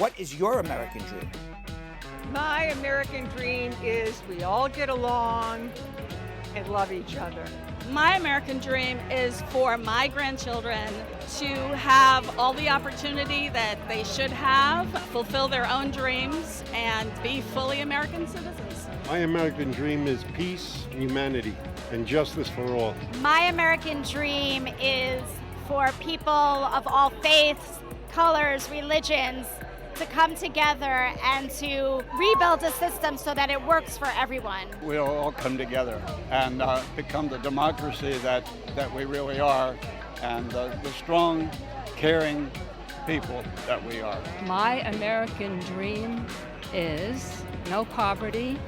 What is your American dream? My American dream is we all get along and love each other. My American dream is for my grandchildren to have all the opportunity that they should have, fulfill their own dreams, and be fully American citizens. My American dream is peace, humanity, and justice for all. My American dream is for people of all faiths, colors, religions to come together and to rebuild a system so that it works for everyone. We'll all come together and become the democracy that we really are, and the strong, caring people that we are. My American dream is no poverty,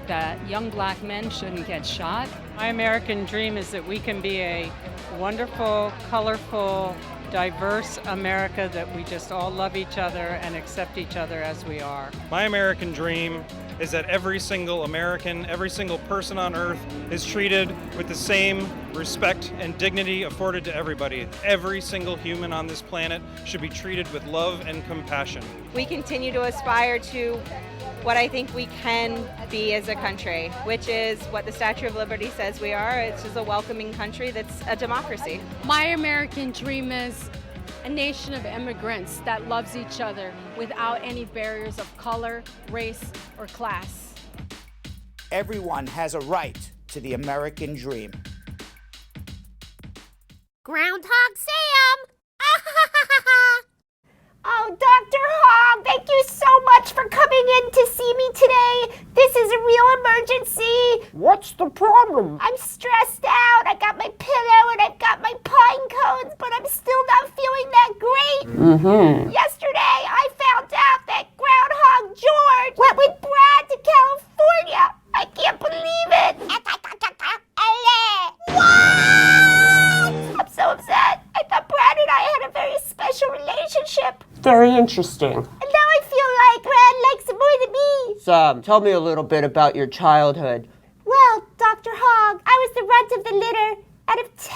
that young black men shouldn't get shot. My American dream is that we can be a wonderful, colorful, diverse America, that we just all love each other and accept each other as we are. My American dream is that every single American, every single person on earth is treated with the same respect and dignity afforded to everybody. Every single human on this planet should be treated with love and compassion. We continue to aspire to what I think we can be as a country, which is what the Statue of Liberty says we are. It's just a welcoming country that's a democracy. My American dream is a nation of immigrants that loves each other without any barriers of color, race, or class. Everyone has a right to the American dream. Groundhog Sam! Oh, Dr. Hogg, thank you so much for coming in to see me today. This is a real emergency. What's the problem? I'm stressed out. I got my pillow and I've got my pine cones, but I'm still not feeling that great. Yesterday, I found out that Groundhog George went with Brad to California. I can't believe it. What? I'm so upset. I thought Brad and I had a very special relationship. Very interesting. And now I feel like Brad likes it more than me. Sam, tell me a little bit about your childhood. Well, Dr. Hogg, I was the runt of the litter out of 10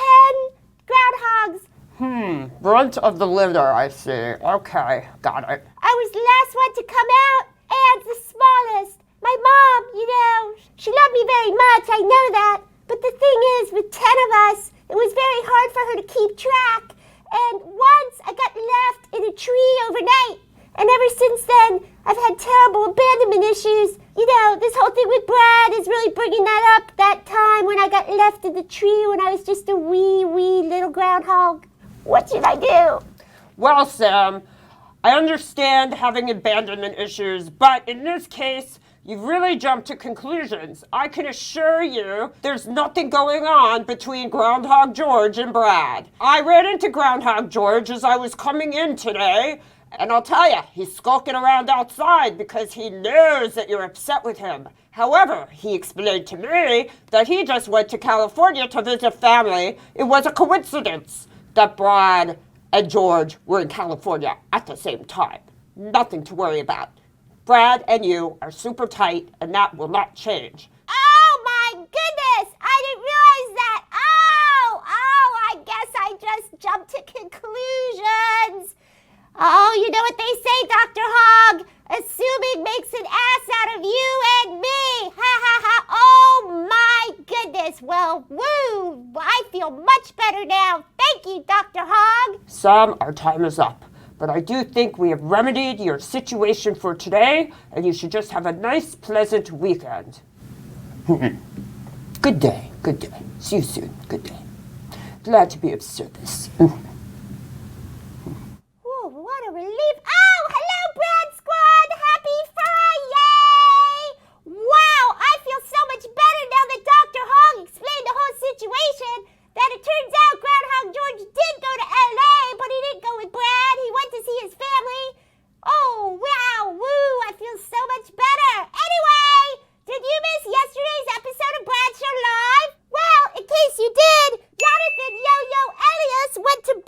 groundhogs. Brunt of the litter, I see. Okay, got it. I was the last one to come out and the smallest. My mom, she loved me very much, I know that. But the thing is, with 10 of us, it was very hard for her to keep track. And once I got left in a tree overnight. And ever since then, I've had terrible abandonment issues. This whole thing with Brad is really bringing that up, that time when I got left in the tree when I was just a wee little groundhog. What should I do? Well, Sam, I understand having abandonment issues, but in this case, you've really jumped to conclusions. I can assure you there's nothing going on between Groundhog George and Brad. I ran into Groundhog George as I was coming in today, and I'll tell you, he's skulking around outside because he knows that you're upset with him. However, he explained to me that he just went to California to visit family. It was a coincidence that Brad and George were in California at the same time. Nothing to worry about. Brad and you are super tight, and that will not change. Oh my goodness! I didn't realize that. I guess I just jumped to conclusions. Oh, you know what they say, Dr. Hogg? Assuming makes an ass out of you and me. Ha ha ha. Oh my goodness. Well, woo. I feel much better now. Thank you, Dr. Hogg. Sam, our time is up. But I do think we have remedied your situation for today, and you should just have a nice, pleasant weekend. Good day. See you soon. Good day. Glad to be of service. Oh, what a relief. Oh, hello, Brad Squad. Happy Friday. Wow, I feel so much better now that Dr. Hogg explained the whole situation. That it turns out Groundhog George did go to L.A., but he didn't go with Brad. He went to see his family. Oh, wow, woo, I feel so much better. Anyway, did you miss yesterday's episode of Brad Show Live? Well, in case you did, Jonathan Yo-Yo Elias went to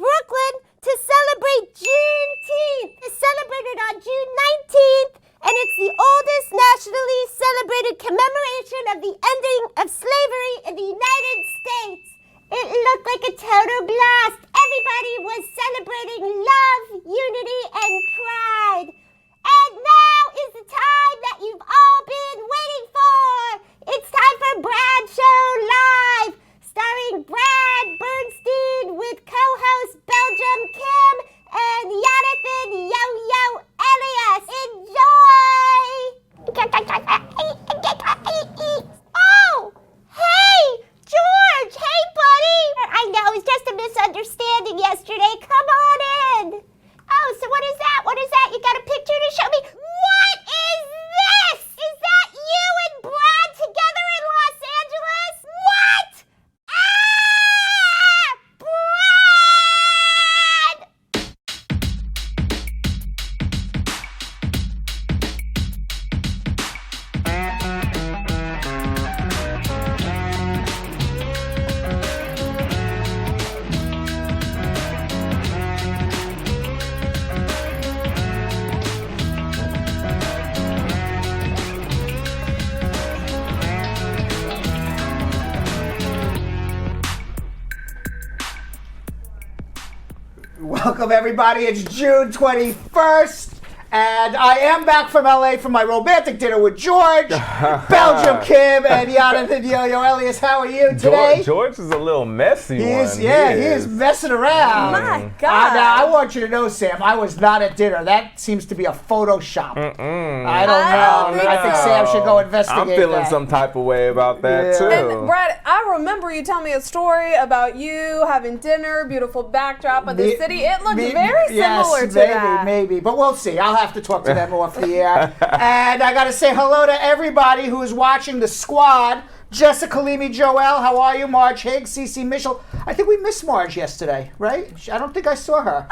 Welcome, everybody. It's June 21st. And I am back from LA from my romantic dinner with George, Belgium Kim, and Jonathan Yo-Yo Elias. How are you today? George is a little messy. He is messing around. My God. Now, I want you to know, Sam, I was not at dinner. That seems to be a Photoshop. I don't know. I think Sam should go investigate I'm feeling that. some type of way about that, too. And Brad, I remember you telling me a story about you having dinner, beautiful backdrop of the city. It looked very similar to that. Maybe. But we'll see. I'll have to talk to them off the air. And I got to say hello to everybody who is watching the squad. Jessica Leamy Joel, how are you? Marge Higgs, Cece Mitchell. I think we missed Marge yesterday, right? I don't think I saw her.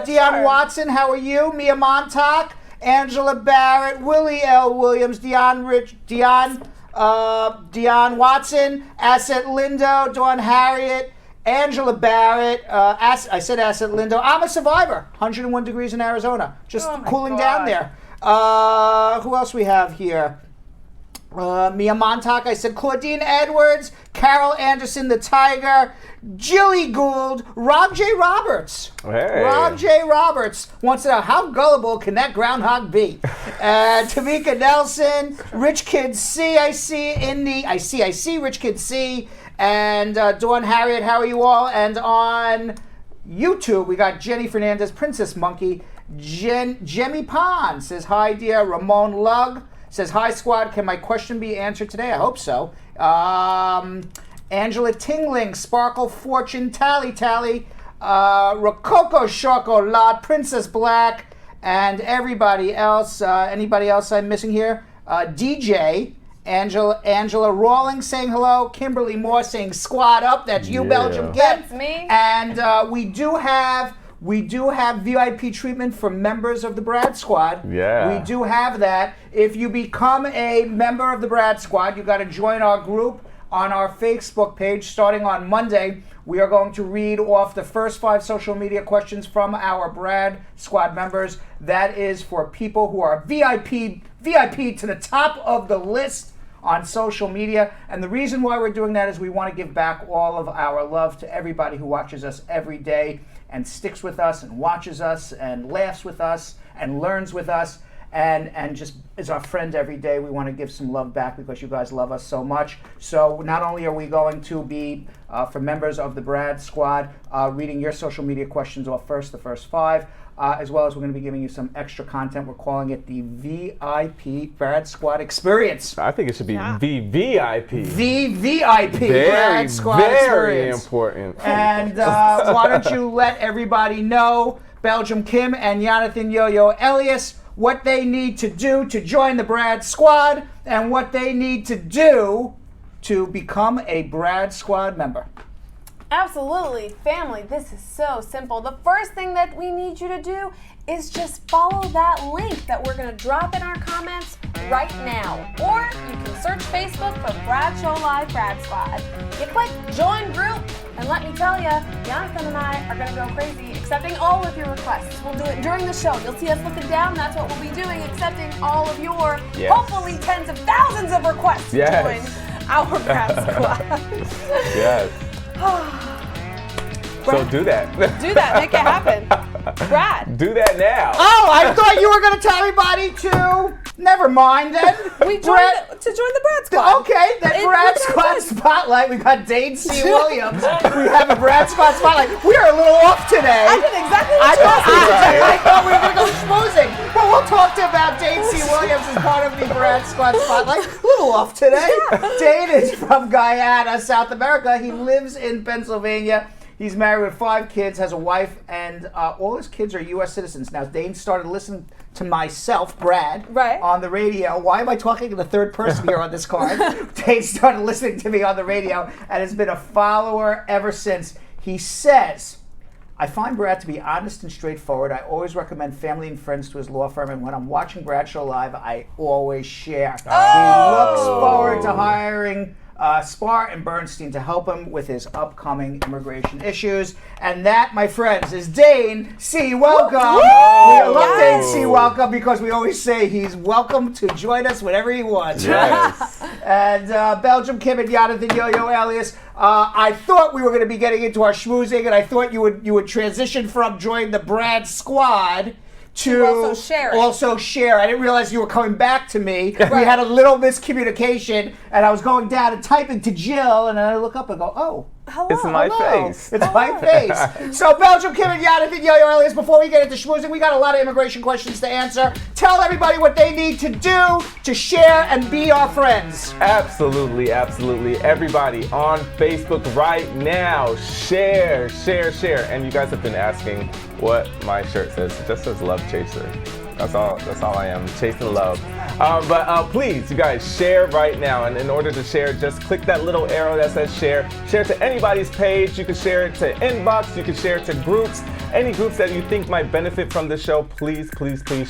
Dionne Watson, how are you? Mia Montauk, Angela Barrett, Willie L. Williams, Dionne Watson, Asset Lindo, Dawn Harriet, Angela Barrett, I said Asset Lindo. I'm a survivor. 101 degrees in Arizona. Just cooling down there. Who else we have here? Mia Montauk, I said Claudine Edwards, Carol Anderson the Tiger, Jilly Gould, Rob J. Roberts. Hey. Rob J. Roberts wants to know, how gullible can that groundhog be? Tamika Nelson, Rich Kid C, I see Rich Kid C, and Dawn Harriet, how are you all? And on YouTube, we got Jenny Fernandez, Princess Monkey, Jemmy Pond says, hi dear. Ramon Lug says, hi squad, can my question be answered today? I hope so. Angela Tingling, Sparkle Fortune, Tally, Rococo Chocolat, Princess Black, and everybody else. Anybody else I'm missing here? DJ, Angela Rawlings saying hello, Kimberly Moore saying squad up, that's you, Belgium Kim. That's me. And we do have VIP treatment for members of the Brad Squad. Yeah. We do have that. If you become a member of the Brad Squad, you got to join our group on our Facebook page starting on Monday. We are going to read off the first 5 social media questions from our Brad Squad members. That is for people who are VIP to the top of the list on social media. And the reason why we're doing that is we want to give back all of our love to everybody who watches us every day and sticks with us and watches us and laughs with us and learns with us and just is our friend every day. We want to give some love back because you guys love us so much. So not only are we going to be, for members of the Brad Squad, reading your social media questions off first, the first 5, as well as we're going to be giving you some extra content. We're calling it the VIP Brad Squad Experience. I think it should be VVIP. VVIP Brad Squad Experience. Very important. And why don't you let everybody know, Belgium Kim and Jonathan Yo-Yo Elias, what they need to do to join the Brad Squad and what they need to do to become a Brad Squad member. Absolutely. Family, this is so simple. The first thing that we need you to do is just follow that link that we're going to drop in our comments right now. Or you can search Facebook for Brad Show Live Brad Squad. You click join group, and let me tell you, Jonathan and I are going to go crazy accepting all of your requests. We'll do it during the show. You'll see us looking down. That's what we'll be doing, accepting all of your, hopefully tens of thousands of requests to join our Brad Squad. Yes. So do that. Do that. Make it happen. Brad. Do that now. Oh, I thought you were going to tell everybody to... Never mind then. To join the Brad Squad. Okay, the Brad Squad Spotlight. We got Dane C. Williams. We have a Brad Squad Spotlight. We are a little off today. I did exactly what I thought we were going to go schmoozing. But we'll talk about Dane C. Williams as part of the Brad Squad Spotlight. A little off today. Dane is from Guyana, South America. He lives in Pennsylvania. He's married with 5 kids, has a wife, and all his kids are U.S. citizens. Now, Dane started listening to myself, Brad, on the radio. Why am I talking in the third person here on this card? Dane started listening to me on the radio and has been a follower ever since. He says, I find Brad to be honest and straightforward. I always recommend family and friends to his law firm, and when I'm watching Brad Show Live, I always share. He looks forward to hiring Spar and Bernstein to help him with his upcoming immigration issues. And that, my friends, is Dane C. Welcome. We love Dane C. Welcome because we always say he's welcome to join us whenever he wants. Yes. Right? And Belgium Kim and Jonathan Yo-Yo Alias. I thought we were going to be getting into our schmoozing, and I thought you would transition from join the Brad Squad to also share. I didn't realize you were coming back to me. We had a little miscommunication, and I was going down and typing to Jill, and then I look up and go, oh. Hello. It's my face. It's my face. So Belgium Kim and Jonathan Yo-Yo Alias, before we get into schmoozing, we got a lot of immigration questions to answer. Tell everybody what they need to do to share and be our friends. Absolutely, absolutely. Everybody on Facebook right now, share. And you guys have been asking what my shirt says. It just says Love Chaser. That's all I am, chasing love. But please, you guys, share right now. And in order to share, just click that little arrow that says share. Share to anybody's page. You can share it to inbox. You can share it to groups. Any groups that you think might benefit from the show, please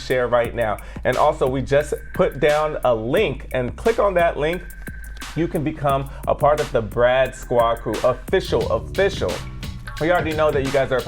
share right now. And also, we just put down a link, and click on that link. You can become a part of the Brad Squad crew, official. We already know that you guys are a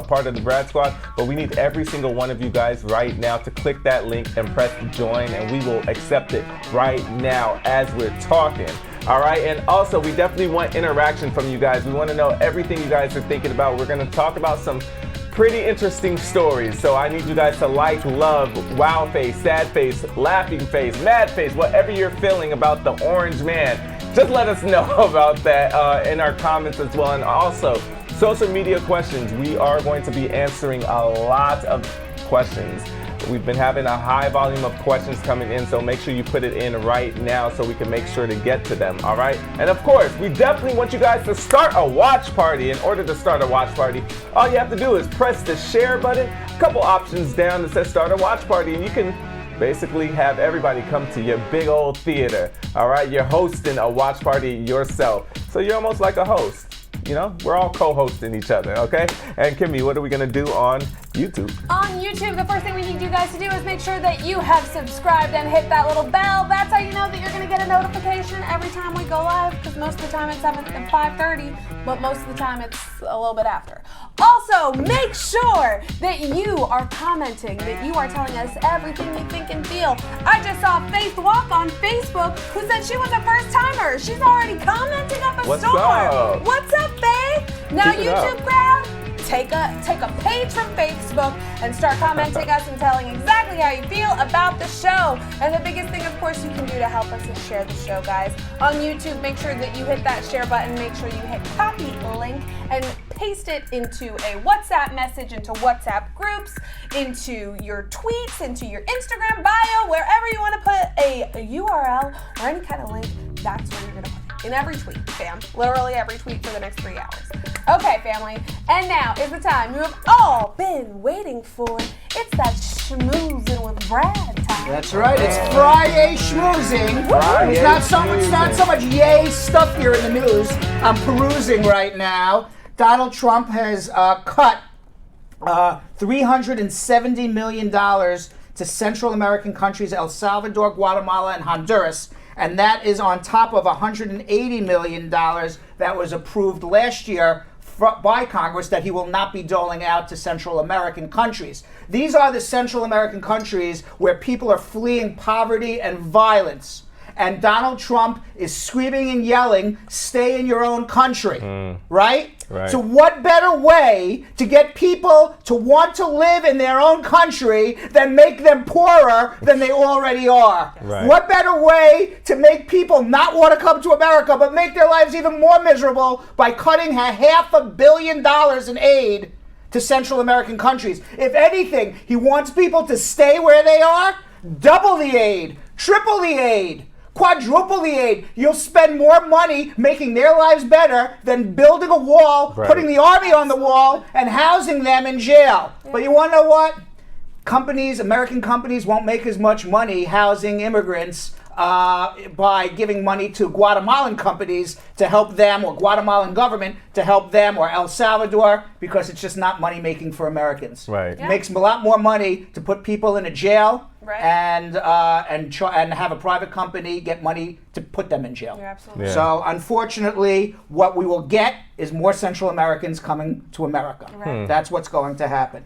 part of the Brad Squad, but we need every single one of you guys right now to click that link and press join, and we will accept it right now as we're talking. All right, and also we definitely want interaction from you guys. We want to know everything you guys are thinking about. We're going to talk about some pretty interesting stories, so I need you guys to like, love, wow face, sad face, laughing face, mad face, whatever you're feeling about the orange man. Just let us know about that in our comments as well. And also, social media questions. We are going to be answering a lot of questions. We've been having a high volume of questions coming in, so make sure you put it in right now so we can make sure to get to them, all right? And of course, we definitely want you guys to start a watch party. In order to start a watch party, all you have to do is press the share button, a couple options down that says start a watch party, and you can basically have everybody come to your big old theater, all right? You're hosting a watch party yourself, so you're almost like a host. You know, we're all co-hosting each other, okay? And Kimmy, what are we gonna do on YouTube? On YouTube, the first thing we need you guys to do is make sure that you have subscribed and hit that little bell. That's how you know that you're gonna get a notification every time we go live, because most of the time it's 5:30, but most of the time it's a little bit after. Also, make sure that you are commenting, that you are telling us everything you think and feel. I just saw Faith Walk on Facebook, who said she was a first timer. She's already commenting up a storm. Up? What's up, Faith? Now YouTube crowd, take a page from Facebook and start commenting us and telling exactly how you feel about the show. And the biggest thing, of course, you can do to help us is share the show, guys. On YouTube, make sure that you hit that share button. Make sure you hit copy link and paste it into a WhatsApp message, into WhatsApp groups, into your tweets, into your Instagram bio, wherever you want to put a URL or any kind of link, that's where you're going to put it. In every tweet, fam. Literally every tweet for the next 3 hours. Okay, family. And now is the time you have all been waiting for. It's that schmoozing with Brad time. That's right. It's Friday schmoozing. It's not so much yay stuff here in the news. I'm perusing right now. Donald Trump has cut $370 million to Central American countries, El Salvador, Guatemala, and Honduras. And that is on top of $180 million that was approved last year by Congress that he will not be doling out to Central American countries. These are the Central American countries where people are fleeing poverty and violence. And Donald Trump is screaming and yelling, stay in your own country, right? So what better way to get people to want to live in their own country than make them poorer than they already are? What better way to make people not want to come to America but make their lives even more miserable by cutting $500 million in aid to Central American countries? If anything, he wants people to stay where they are, double the aid, triple the aid, quadruple the aid. You'll spend more money making their lives better than building a wall, putting the army on the wall, and housing them in jail. But you want to know what? American companies won't make as much money housing immigrants by giving money to Guatemalan companies to help them, or Guatemalan government to help them, or El Salvador, because it's just not money making for Americans. It makes a lot more money to put people in a jail and have a private company get money to put them in jail. So unfortunately, what we will get is more Central Americans coming to America. That's what's going to happen.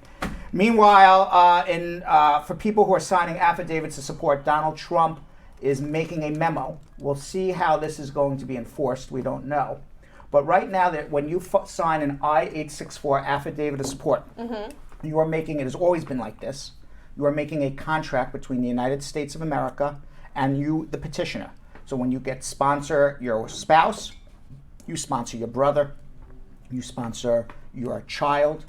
Meanwhile, for people who are signing affidavits to support Donald Trump is making a memo. We'll see how this is going to be enforced. We don't know. But right now, that when you sign an I-864 affidavit of support, you are making, it has always been like this, you are making a contract between the United States of America and you, the petitioner. So when you sponsor your spouse, you sponsor your brother, you sponsor your child,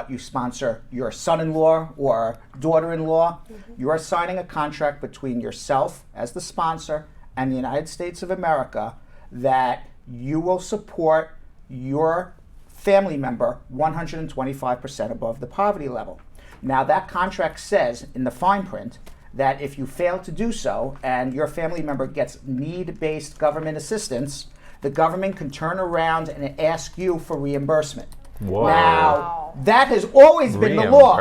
you sponsor your son-in-law or daughter-in-law, you are signing a contract between yourself as the sponsor and the United States of America that you will support your family member 125% above the poverty level. Now that contract says in the fine print that if you fail to do so and your family member gets need-based government assistance, the government can turn around and ask you for reimbursement. Whoa. Now, that has always been the law.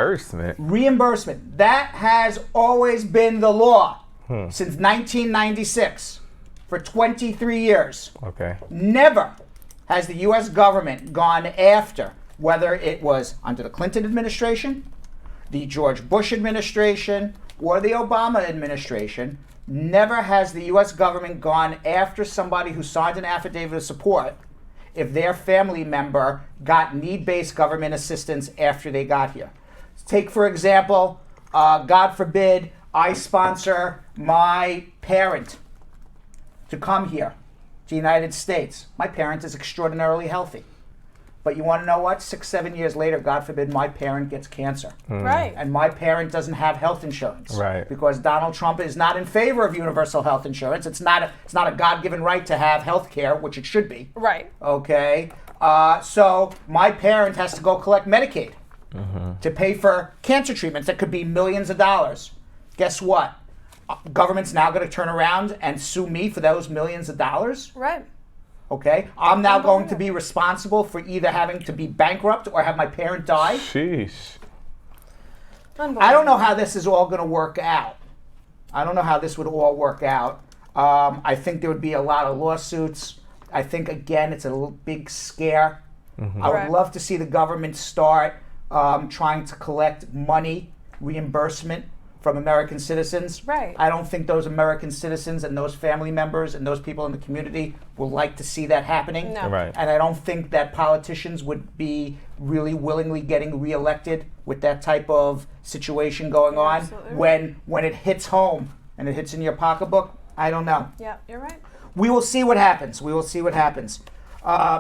Reimbursement. That has always been the law since 1996 for 23 years. Okay. Never has the U.S. government gone after, whether it was under the Clinton administration, the George Bush administration, or the Obama administration, never has the U.S. government gone after somebody who signed an affidavit of support if their family member got need-based government assistance after they got here. Take, for example, God forbid, I sponsor my parent to come here to the United States. My parent is extraordinarily healthy. But you want to know what? 6, 7 years later, God forbid, my parent gets cancer. Right. And my parent doesn't have health insurance. Right. Because Donald Trump is not in favor of universal health insurance. It's not a God-given right to have health care, which it should be. Right. Okay? So my parent has to go collect Medicaid to pay for cancer treatments that could be millions of dollars. Guess what? Government's now going to turn around and sue me for those millions of dollars. Right. Okay, I'm now going to be responsible for either having to be bankrupt or have my parent die. Sheesh. I don't know how this is all going to work out. I don't know how this would all work out. I think there would be a lot of lawsuits. I think, again, it's a big scare. I would love to see the government start trying to collect money, reimbursement from American citizens. Right. I don't think those American citizens and those family members and those people in the community will like to see that happening. No. Right. And I don't think that politicians would be really willingly getting reelected with that type of situation going on. Absolutely. When it hits home and it hits in your pocketbook, I don't know. Yeah, you're right. We will see what happens. We will see what happens.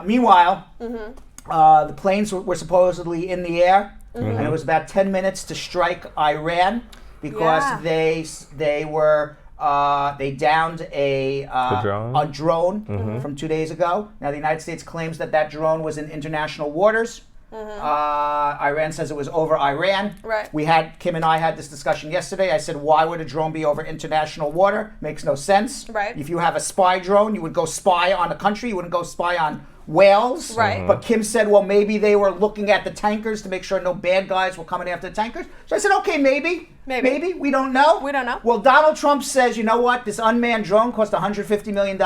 Meanwhile, the planes were supposedly in the air, and it was about 10 minutes to strike Iran because they downed a drone from 2 days ago. Now the United States claims that drone was in international waters. Iran says it was over Iran. Right. Kim and I had this discussion yesterday. I said, why would a drone be over international water? Makes no sense. Right. If you have a spy drone, you would go spy on a country. You wouldn't go spy on whales. Right. But Kim said, well, maybe they were looking at the tankers to make sure no bad guys were coming after the tankers. So I said, okay, maybe. We don't know. We don't know. Well, Donald Trump says, you know what? This unmanned drone cost $150 million.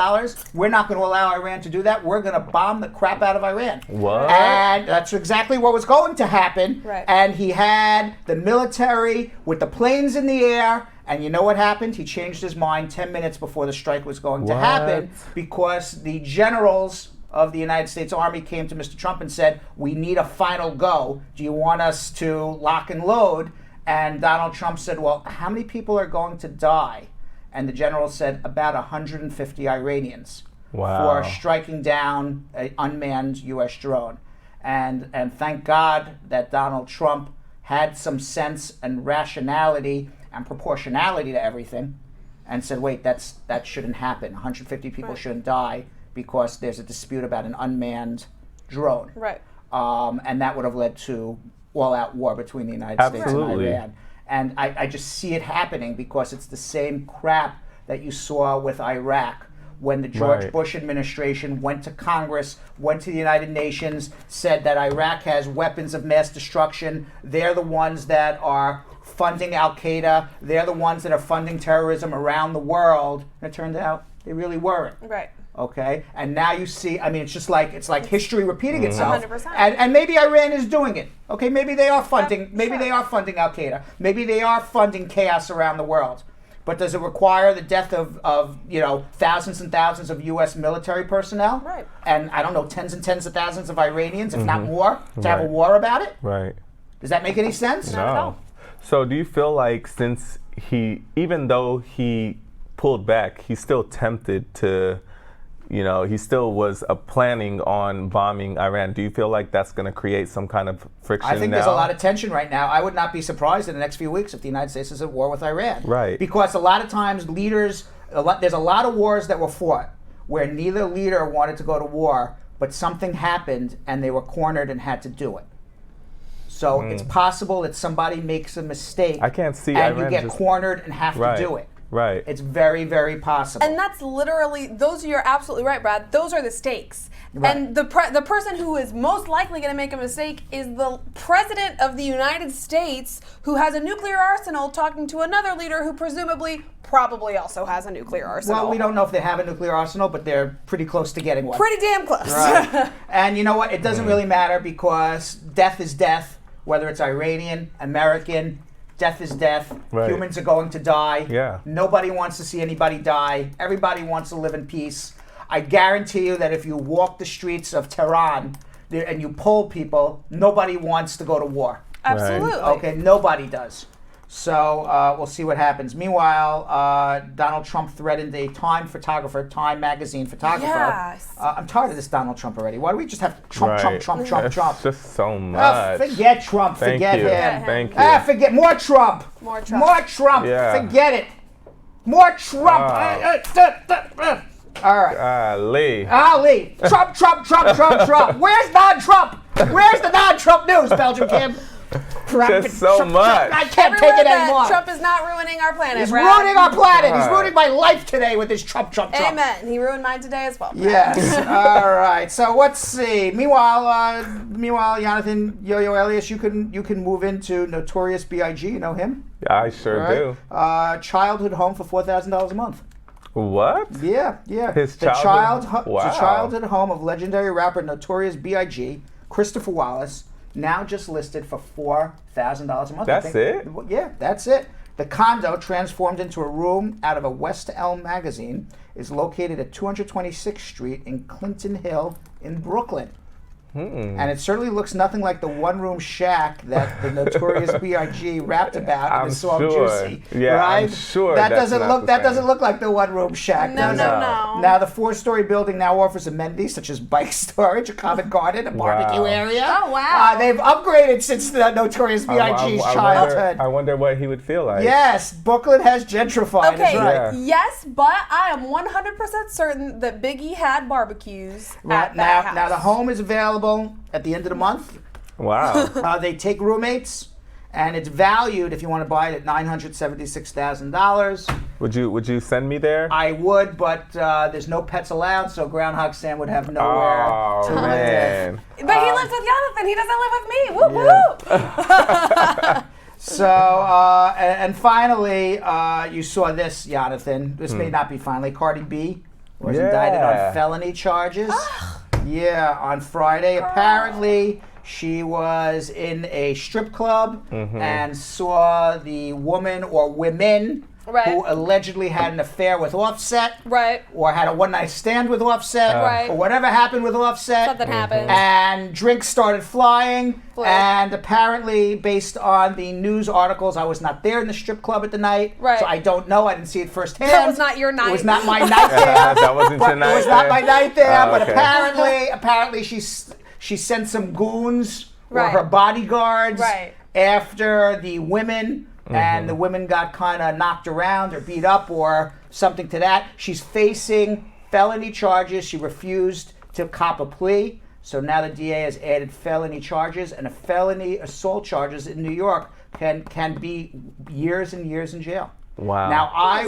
We're not going to allow Iran to do that. We're going to bomb the crap out of Iran. What? And that's exactly what was going to happen. Right. And he had the military with the planes in the air. And you know what happened? He changed his mind 10 minutes before the strike was going to happen because the generals of the United States Army came to Mr. Trump and said, we need a final go. Do you want us to lock and load? And Donald Trump said, well, how many people are going to die? And the general said, about 150 Iranians for striking down an unmanned U.S. drone. And thank God that Donald Trump had some sense and rationality and proportionality to everything and said, wait, that shouldn't happen. 150 people shouldn't die because there's a dispute about an unmanned drone. Right. And that would have led to all-out war between the United States and Iran. And I just see it happening because it's the same crap that you saw with Iraq when the George Bush administration went to Congress, went to the United Nations, said that Iraq has weapons of mass destruction. They're the ones that are funding Al-Qaeda. They're the ones that are funding terrorism around the world. And it turned out they really weren't. Right. Okay, and now you see, I mean, it's like history repeating itself. 100%. And maybe Iran is doing it. Okay, maybe they are funding, they are funding Al-Qaeda. Maybe they are funding chaos around the world. But does it require the death of thousands and thousands of U.S. military personnel? Right. And I don't know, tens and tens of thousands of Iranians, if not more, to have a war about it? Right. Does that make any sense? No. So do you feel like since even though he pulled back, he's still tempted to, he still was planning on bombing Iran. Do you feel like that's going to create some kind of friction I think now? there's a lot of tension right now. I would not be surprised in the next few weeks if the United States is at war with Iran. Right. Because a lot of times there's a lot of wars that were fought where neither leader wanted to go to war, but something happened and they were cornered and had to do it. So it's possible that somebody makes a mistake I can't see and Iran you get cornered and have to do it. Right. It's very, very possible. And that's literally, you're absolutely right, Brad. Those are the stakes. Right. And the person who is most likely going to make a mistake is the president of the United States, who has a nuclear arsenal, talking to another leader who probably also has a nuclear arsenal. Well, we don't know if they have a nuclear arsenal, but they're pretty close to getting one. Pretty damn close. Right. And you know what? It doesn't really matter because death is death, whether it's Iranian, American. Death is death. Right. Humans are going to die. Yeah. Nobody wants to see anybody die. Everybody wants to live in peace. I guarantee you that if you walk the streets of Tehran and you poll people, nobody wants to go to war. Absolutely. Okay, nobody does. So we'll see what happens. Meanwhile, Donald Trump threatened a Time magazine photographer. Yes. I'm tired of this Donald Trump already. Why do we just have Trump? It's just so much. Forget Trump. Forget him. Thank you. Forget more Trump. More Trump. More Trump. Yeah. Forget it. More Trump. All right. Ali. Trump. Where's non-Trump? Where's the non-Trump news, Belgium Kim? Just so much. I can't take it anymore. Trump is not ruining our planet. He's Brad. ruining our planet. He's ruining my life today with his Trump. Amen. He ruined mine today as well. Brad. Yes. All right. So let's see. Meanwhile, Jonathan Yo-Yo Elias, you can move into Notorious B.I.G. You know him? I sure do. Childhood home for $4,000 a month. What? Yeah. His the Wow. childhood home of legendary rapper Notorious B.I.G. Christopher Wallace. Now just listed for $4,000 a month. That's it? Yeah, that's it. The condo, transformed into a room out of a West Elm magazine, is located at 226th Street in Clinton Hill in Brooklyn. And it certainly looks nothing like the one-room shack that the Notorious B.I.G. rapped about in the song Juicy. Yeah, right? I'm sure that that's doesn't not look. the That same. doesn't look like the one-room shack. No. Now the 4-story building now offers amenities such as bike storage, a common garden, a barbecue area. Oh wow! They've upgraded since the Notorious B.I.G.'s childhood. I wonder what he would feel like. Yes, Brooklyn has gentrified. Okay, is right. Yeah. yes, but I am 100% certain that Biggie had barbecues at that house. Now the home is available at the end of the month. Wow. They take roommates, and it's valued, if you want to buy it, at $976,000. Would you send me there? I would, but there's no pets allowed, so Groundhog Sam would have nowhere to live. But he lives with Jonathan. He doesn't live with me. Woo woo! So, and finally, you saw this, Jonathan. This may not be finally. Cardi B was indicted on felony charges. Yeah, on Friday. Apparently, she was in a strip club and saw the woman or women who allegedly had an affair with Offset, or had a one-night stand with Offset, or whatever happened with Offset. Something happened. And drinks started flying, and apparently, based on the news articles, I was not there in the strip club at the night, so I don't know. I didn't see it firsthand. That was not your night. It was not my night there. That wasn't your night. It was not my night there, but okay. apparently she sent some goons or her bodyguards after the women. And the women got kind of knocked around or beat up or something to that. She's facing felony charges. She refused to cop a plea. So now the DA has added felony charges, and a felony assault charges in New York can be years and years in jail. Wow. Now I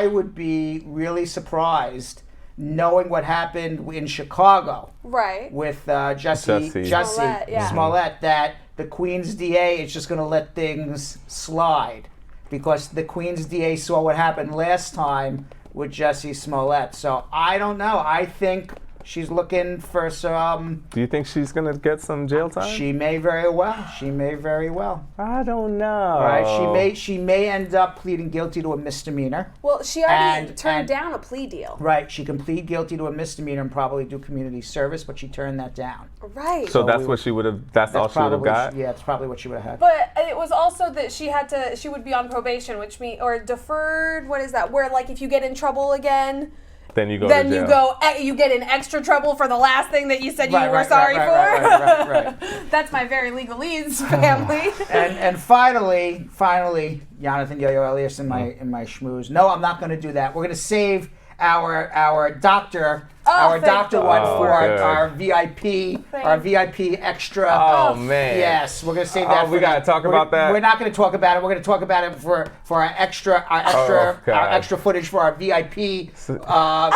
would be really surprised knowing what happened in Chicago with Jussie Smollett, that the Queens DA is just going to let things slide because the Queens DA saw what happened last time with Jussie Smollett. So I don't know. I think She's looking for some. Do you think she's gonna get some jail time? She may very well. She may very well. I don't know. Right? She may end up pleading guilty to a misdemeanor. Well, she already turned down a plea deal. Right. She can plead guilty to a misdemeanor and probably do community service, but she turned that down. Right. So that's what she would have. That's all she would have got. Yeah, it's probably what she would have had. But it was also that she would be on probation, which means, or deferred. What is that? Where like if you get in trouble again. Then you go to jail. You get in extra trouble for the last thing that you said you were sorry for. Right. That's my very legalese family. and finally, Jonathan Yo-Yo Elias in my schmooze. No, I'm not going to do that. We're going to save our doctor one for our VIP extra. Oh man. Yes, we're gonna save that. We gotta talk about that. We're not gonna talk about it. We're gonna talk about it for our extra footage for our VIP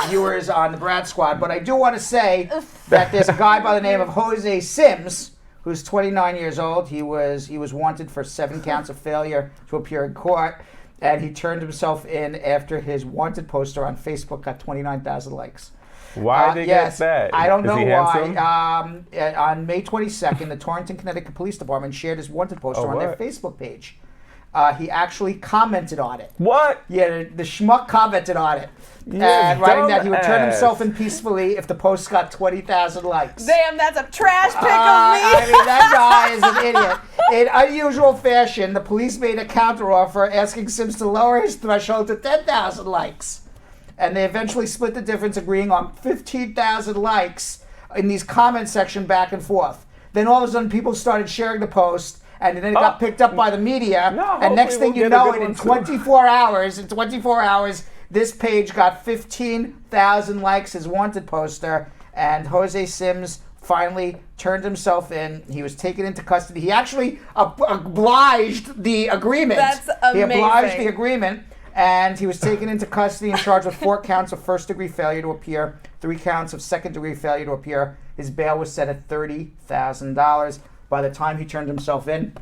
viewers on the Brad Squad. But I do want to say that there's a guy by the name of Jose Sims, who's 29 years old. He was wanted for 7 counts of failure to appear in court. And he turned himself in after his wanted poster on Facebook got 29,000 likes. Why did he get that? I don't know handsome? why. On May 22nd, the Torrington, Connecticut Police Department shared his wanted poster on their Facebook page. He actually commented on it. What? Yeah, the schmuck commented on it. And writing that he would turn himself in peacefully if the post got 20,000 likes. Damn, that's a trash pic of me. I mean, that guy is an idiot. In unusual fashion, the police made a counteroffer asking Sims to lower his threshold to 10,000 likes. And they eventually split the difference, agreeing on 15,000 likes in these comment section back and forth. Then all of a sudden, people started sharing the post, and then it got picked up by the media. And next thing you know, in 24 hours, this page got 15,000 likes, his wanted poster, and Jose Sims finally turned himself in. He was taken into custody. He actually obliged the agreement. That's amazing. He obliged the agreement, and he was taken into custody and charged with 4 counts of first-degree failure to appear, 3 counts of second-degree failure to appear. His bail was set at $30,000. By the time he turned himself in,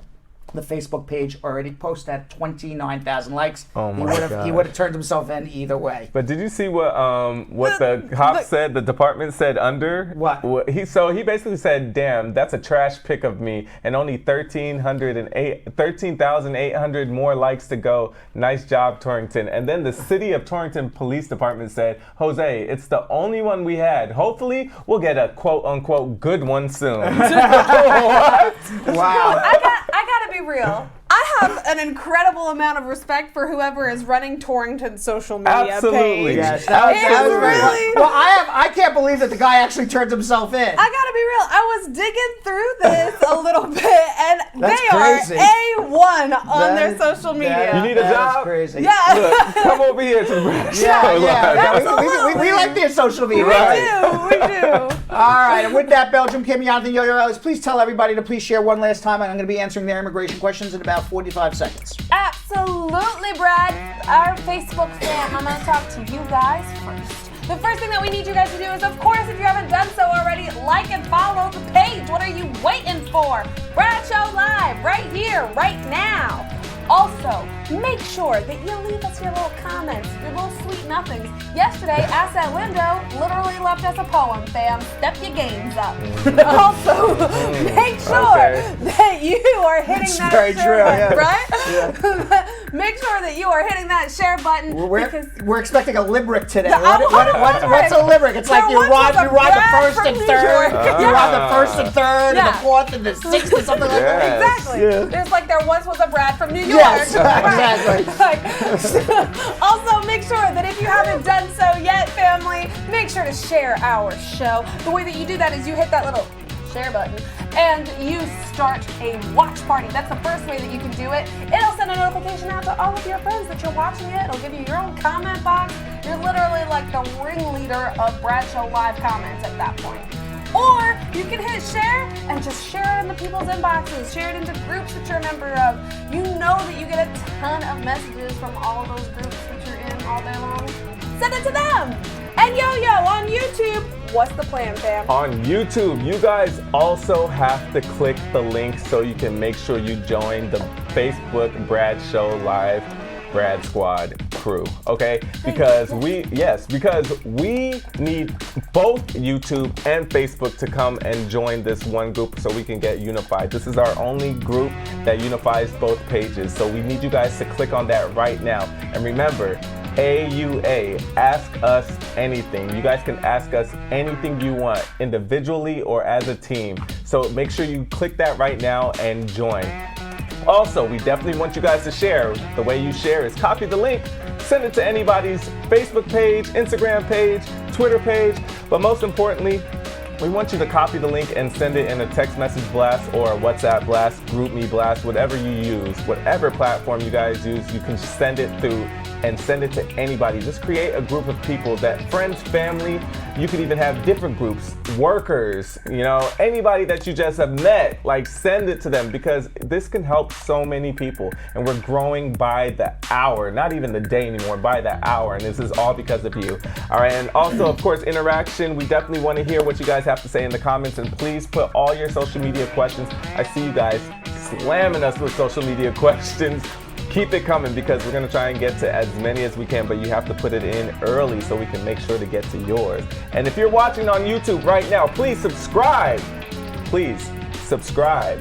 the Facebook page already posted at 29,000 likes. Oh my God. He would have turned himself in either way. But did you see what the cop said? The department said under what he basically said, "Damn, that's a trash pic of me, and only 13,800 more likes to go. Nice job, Torrington." And then the City of Torrington Police Department said, "Jose, it's the only one we had. Hopefully, we'll get a quote unquote good one soon." What? Wow. I gotta be real. I have an incredible amount of respect for whoever is running Torrington's social media Absolutely. page. Yes, that was really. Well, I can't believe that the guy actually turned himself in. I gotta be real. I was digging through this a little bit, and That's they crazy. are A1 on their social media. You need a job? Crazy. Yeah. Look, come over here to the Brad Show. Yeah. We like their social media. We do. All right, and with that, Belgium, Kim, Jonathan, Yo-Yo Ellis, please tell everybody to please share one last time, and I'm going to be answering their immigration questions in about 45 seconds. Absolutely, Brad. Our Facebook fan, I'm going to talk to you guys first. The first thing that we need you guys to do is, of course, if you haven't done so already, like and follow the page. What are you waiting for? Brad Show Live, right here, right now. Also, make sure that you leave us your little comments, your little sweet nothings. Yesterday, Ask That Window literally left us a poem, fam. Step your games up. Also, make sure that you are hitting that share button, right? Yeah. Make sure that you are hitting that share button. We're expecting a limerick today. What's a limerick? It's like you ride the first and third. You ride the first and third, and the fourth and the sixth, or something like that. Exactly. Yeah. There's like there once was a Brad from New York. Yes, exactly. Also, make sure that if you haven't done so yet, family, make sure to share our show. The way that you do that is you hit that little share button and you start a watch party. That's the first way that you can do it. It'll send a notification out to all of your friends that you're watching it. It'll give you your own comment box. You're literally like the ringleader of Brad Show Live comments at that point. Or you can hit share and just share it in the people's inboxes. Share it into groups that you're a member of. You know that you get a ton of messages from all of those groups that you're in all day long. Send it to them. And Yo-Yo on YouTube, what's the plan, fam? On YouTube, you guys also have to click the link so you can make sure you join the Facebook Brad Show Live Brad Squad. crew, okay? Because we need both YouTube and Facebook to come and join this one group so we can get unified. This is our only group that unifies both pages. So we need you guys to click on that right now. And remember, AUA, ask us anything. You guys can ask us anything you want, individually or as a team. So make sure you click that right now and join. Also, we definitely want you guys to share. The way you share is copy the link, send it to anybody's Facebook page, Instagram page, Twitter page, but most importantly, we want you to copy the link and send it in a text message blast or a WhatsApp blast, GroupMe blast, whatever you use, whatever platform you guys use, you can send it through and send it to anybody. Just create a group of people, that friends, family, you could even have different groups, workers, you know, anybody that you just have met, like send it to them because this can help so many people and we're growing by the hour, not even the day anymore, by the hour, and this is all because of you. All right, and also of course interaction, we definitely want to hear what you guys have to say in the comments and please put all your social media questions. I see you guys slamming us with social media questions. Keep it coming because we're going to try and get to as many as we can, but you have to put it in early so we can make sure to get to yours. And if you're watching on YouTube right now, please subscribe. Please subscribe.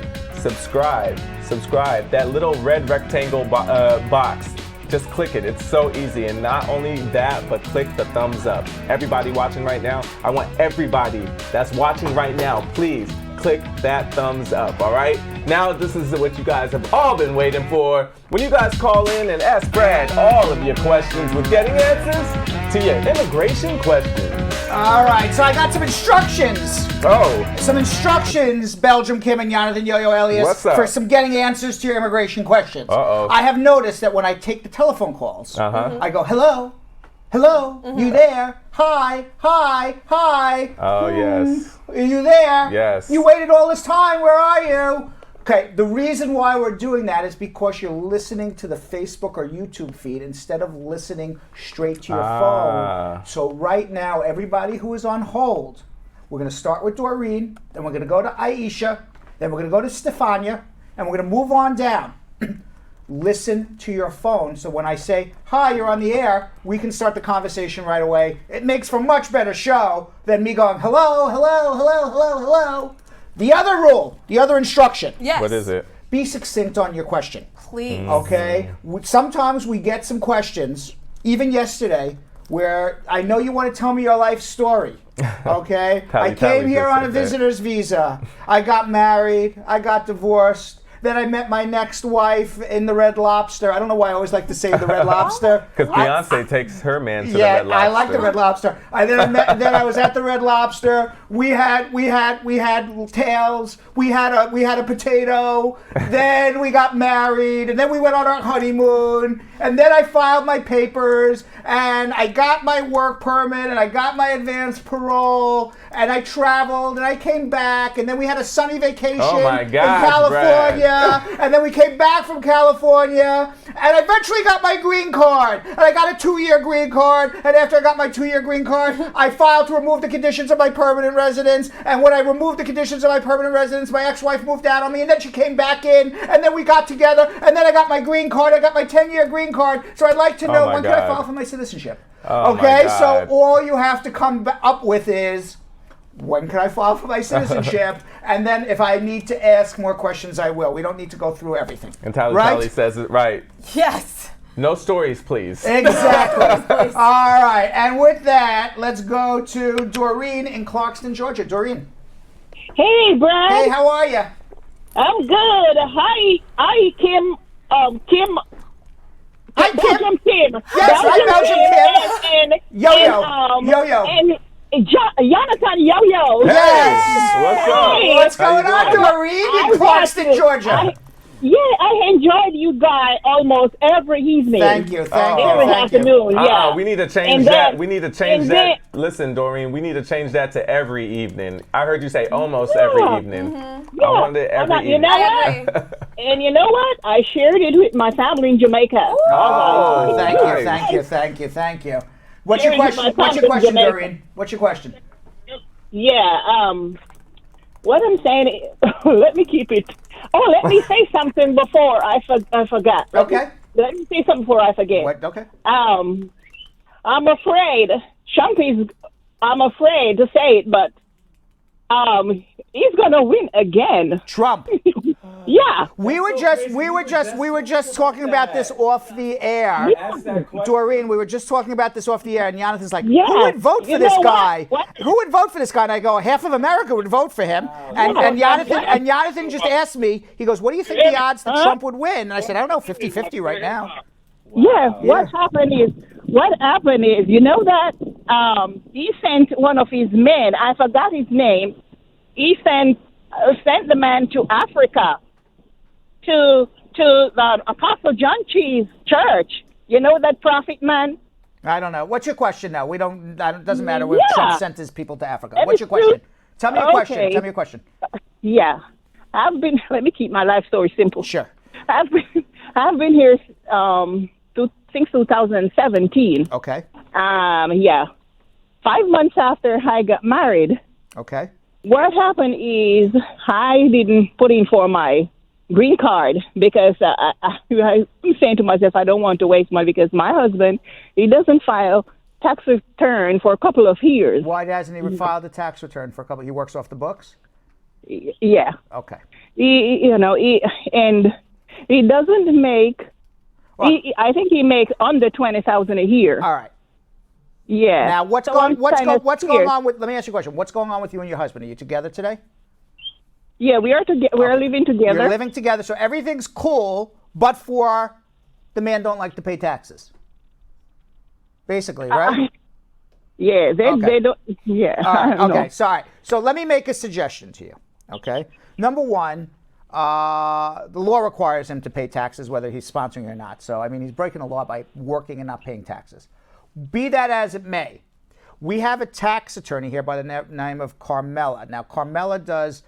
That little red rectangle box, just click it. It's so easy. And not only that, but click the thumbs up. Everybody watching right now, I want everybody that's watching right now, please click that thumbs up, all right? Now this is what you guys have all been waiting for. When you guys call in and ask Brad all of your questions with getting answers to your immigration questions. All right, so I got some instructions. Oh. Some instructions, Belgium Kim and Jonathan Yo-Yo Elias, What's up? for some getting answers to your immigration questions. Uh-oh. I have noticed that when I take the telephone calls, I go, hello, you there? Hi. Oh, yes. Are you there? Yes. You waited all this time, where are you? Okay, the reason why we're doing that is because you're listening to the Facebook or YouTube feed instead of listening straight to your phone. So right now, everybody who is on hold, we're going to start with Doreen, then we're going to go to Aisha, then we're going to go to Stephania, and we're going to move on down. Listen to your phone, so when I say, hi, you're on the air, we can start the conversation right away. It makes for a much better show than me going, hello. The other rule, the other instruction. Yes. What is it? Be succinct on your question. Please. Okay? Sometimes we get some questions, even yesterday, where I know you want to tell me your life story. Okay? I came here on a visitor's visa. I got married. I got divorced. Then I met my next wife in the Red Lobster. I don't know why I always like to say the Red Lobster. Because Beyonce takes her man to the Red Lobster. Yeah, I like the Red Lobster. Then I was at the Red Lobster. We had tails. We had a potato. Then we got married, and then we went on our honeymoon. And then I filed my papers, and I got my work permit, and I got my advance parole, and I traveled, and I came back, and then we had a sunny vacation in California. And then we came back from California, and I eventually got my green card. And I got a 2-year green card, and after I got my 2-year green card, I filed to remove the conditions of my permanent residence. And when I removed the conditions of my permanent residence, my ex-wife moved out on me, and then she came back in, and then we got together, and then I got my green card. I got my 10-year green card. So I'd like to know, when can I file for my citizenship? Okay, so all you have to come up with is, when can I file for my citizenship? And then if I need to ask more questions, I will. We don't need to go through everything. And Tally says it right. Yes. No stories, please. Exactly. All right. And with that, let's go to Doreen in Clarkston, Georgia. Doreen. Hey, Brad. Hey, how are you? I'm good. Hi, Kim. Hi, Belgium Kim. Yes, hi, Belgium Kim. And Yo-Yo. And Jonathan Yo-Yo. Yes. What's up? Hey. What's going on, Doreen in Clarkston, Georgia? I enjoyed you guys almost every evening. Thank you. Every afternoon, yeah. We need to change that. We need to change that. Listen, Doreen, we need to change that to every evening. I heard you say almost every evening. I wanted it every evening. You know what? And you know what? I shared it with my family in Jamaica. Oh, thank you. What's your question, Doreen? What's your question? Yeah, what I'm saying is, let me keep it. Oh, let me say something before I forgot. Okay. let me say something before I forget. What? Okay. I'm afraid, I'm afraid to say it, but he's gonna win again. Trump. Yeah. We were just talking about this off the air. Doreen, we were just talking about this off the air, and Jonathan's like, Yeah. who would vote for You this know guy? what? Who would vote for this guy? And I go, half of America would vote for him. And Jonathan just asked me, he goes, what do you think the odds that Trump would win? And I said, I don't know, 50-50 right now. Yeah. What happened is, you know that he sent one of his men. I forgot his name. He sent the man to Africa, to the Apostle John Cheese Church. You know that prophet man? I don't know. What's your question now? It doesn't matter where Yeah. Trump sent his people to Africa. And What's your it's true. question? Tell me your question. Tell me your question. Yeah. Let me keep my life story simple. Sure. I've been here since 2017. Okay. Yeah. 5 months after I got married, Okay. what happened is I didn't put in for my green card because I'm saying to myself, I don't want to waste money because my husband, he doesn't file tax return for a couple of years. Why hasn't he filed a tax return for a couple? He works off the books? Yeah. Okay. And he doesn't make, I think he makes under $20,000 a year. All right. Yeah. Now, what's going on with? Let me ask you a question. What's going on with you and your husband? Are you together today? Yeah, we are together. We're living together. You're living together, so everything's cool, but for the man don't like to pay taxes. Basically, right? Yeah, they don't. Yeah. All right, I don't know. okay. Sorry. So let me make a suggestion to you. Okay. Number one, the law requires him to pay taxes, whether he's sponsoring or not. So I mean, he's breaking the law by working and not paying taxes. Be that as it may, we have a tax attorney here by the name of Carmela. Now, Carmela does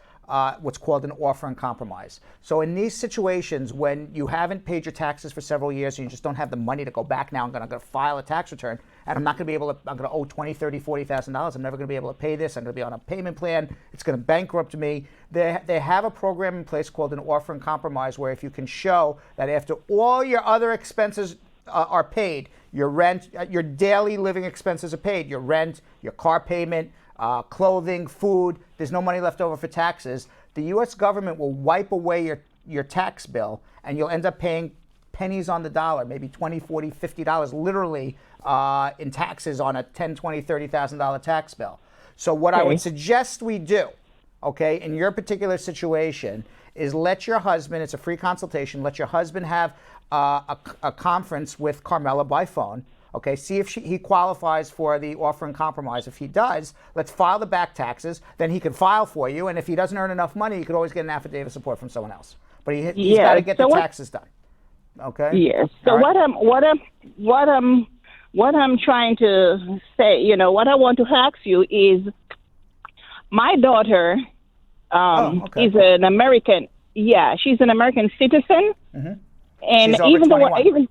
what's called an offer and compromise. So in these situations, when you haven't paid your taxes for several years and you just don't have the money to go back now, I'm going to file a tax return, and I'm not going to be able to, I'm going to owe $20,000, $30,000, $40,000. I'm never going to be able to pay this. I'm going to be on a payment plan. It's going to bankrupt me. They have a program in place called an offer and compromise where if you can show that after all your other expenses are paid, your rent, your daily living expenses are paid, your rent, your car payment, clothing, food, there's no money left over for taxes, the U.S. government will wipe away your tax bill, and you'll end up paying pennies on the dollar, maybe $20, $40, $50, literally in taxes on a $10,000, $20,000, $30,000 tax bill. So what I would suggest we do, okay, in your particular situation, is let your husband, it's a free consultation, let your husband have a conference with Carmela by phone. Okay, see if he qualifies for the offer and compromise. If he does, let's file the back taxes. Then he can file for you. And if he doesn't earn enough money, he could always get an affidavit of support from someone else. But he's got to get the taxes done. Okay. Yes. So right. what I'm trying to say, what I want to ask you is, my daughter is an American. Yeah, she's an American citizen. Mm-hmm. And she's over 21.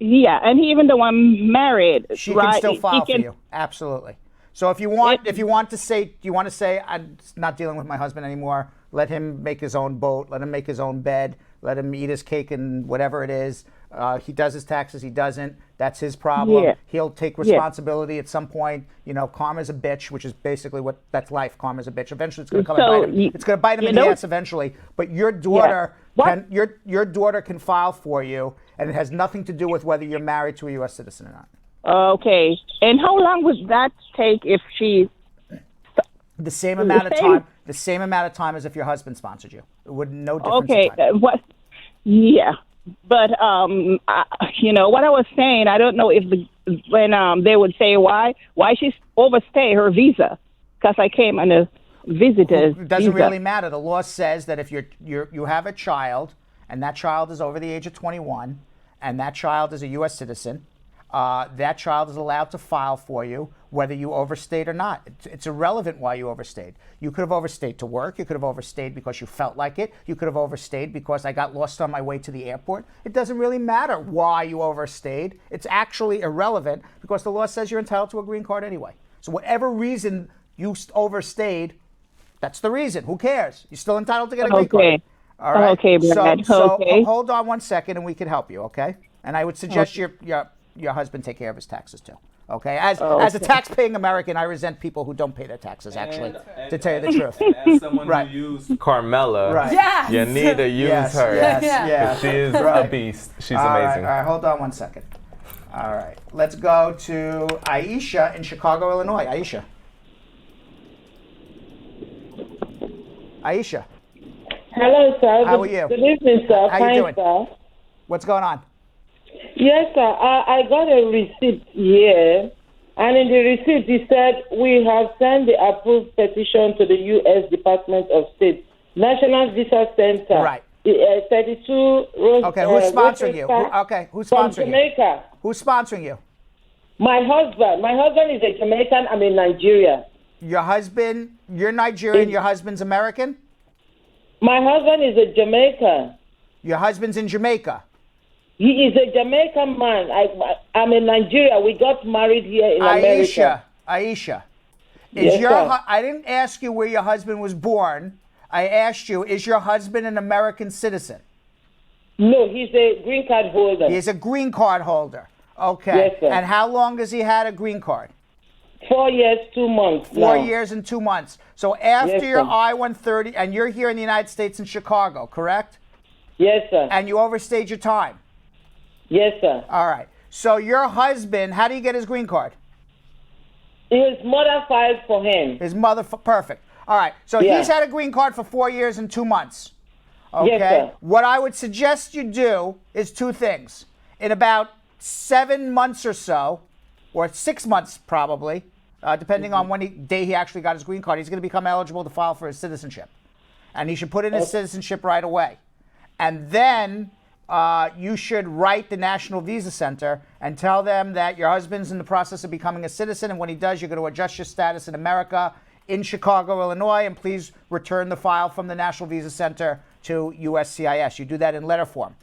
Even though I'm married, she can still file for you. Absolutely. So if you want to say I'm not dealing with my husband anymore, let him make his own boat, let him make his own bed, let him eat his cake and whatever it is. He does his taxes, he doesn't. That's his problem. Yeah. He'll take responsibility at some point. Karma's a bitch, which is basically that's life. Karma's a bitch. Eventually, it's going to come and bite him. It's going to bite him in the ass eventually. But your daughter your daughter can file for you, and it has nothing to do with whether you're married to a U.S. citizen or not. Okay. And how long would that take if she? The same amount of time. The same amount of time as if your husband sponsored you. It would no difference. Okay. In time. Yeah. But what I was saying, I don't know if when they would say why she overstay her visa, because I came on a visitor's It doesn't visa. really matter. The law says that if you have a child and that child is over the age of 21 and that child is a U.S. citizen, that child is allowed to file for you whether you overstayed or not. It's irrelevant why you overstayed. You could have overstayed to work. You could have overstayed because you felt like it. You could have overstayed because I got lost on my way to the airport. It doesn't really matter why you overstayed. It's actually irrelevant because the law says you're entitled to a green card anyway. So whatever reason you overstayed, that's the reason. Who cares? You're still entitled to get a green card. All right. Okay, Brad. So okay. hold on one second and we can help you, okay? And I would suggest your husband take care of his taxes too. Okay, as a tax-paying American, I resent people who don't pay their taxes. Actually, to tell you the truth. As someone who used Carmela, you need to use her. Yes. She is a beast. She's amazing. All right, hold on one second. All right, let's go to Aisha in Chicago, Illinois. Aisha. Hello, sir. How are you? Good evening, sir. How you doing? Sir. What's going on? Yes, sir. I got a receipt here, and in the receipt it said we have sent the approved petition to the U.S. Department of State National Visa Center. Right. 32 Rose. Okay, who's sponsoring you? Who's sponsoring from Jamaica. you? Who's sponsoring you? My husband. My husband is a Jamaican. I'm in Nigeria. Your husband, you're Nigerian. Your husband's American? My husband is a Jamaican. Your husband's in Jamaica. He is a Jamaican man. I'm in Nigeria. We got married here in America. Aisha, Yes, I didn't ask you where your husband was born. I asked you, is your husband an American citizen? No, he's a green card holder. He's a green card holder. Okay. Yes, sir. And how long has he had a green card? 4 years, 2 months. 4 now. years and 2 months. So after Yes, your sir. I-130, and you're here in the United States in Chicago, correct? Yes, sir. And you overstayed your time. Yes, sir. All right. So your husband, how do you get his green card? His mother filed for him. His mother, perfect. All right. So he's had a green card for 4 years and 2 months. Okay. Yes, sir. What I would suggest you do is 2 things. In about 7 months or so, or 6 months probably, depending on when day he actually got his green card, he's going to become eligible to file for his citizenship. And he should put in his citizenship right away. And then you should write the National Visa Center and tell them that your husband's in the process of becoming a citizen, and when he does, you're going to adjust your status in America, in Chicago, Illinois, and please return the file from the National Visa Center to USCIS. You do that in letter form.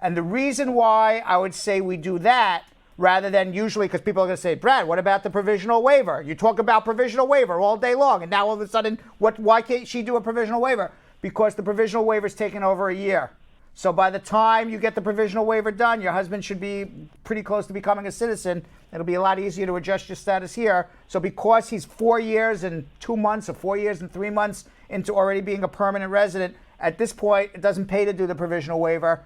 And the reason why I would say we do that, rather than usually, because people are going to say, Brad, what about the provisional waiver? You talk about provisional waiver all day long, and now all of a sudden, why can't she do a provisional waiver? Because the provisional waiver is taking over a year. So by the time you get the provisional waiver done, your husband should be pretty close to becoming a citizen. It'll be a lot easier to adjust your status here. So because he's 4 years and 2 months or 4 years and 3 months into already being a permanent resident, at this point, it doesn't pay to do the provisional waiver.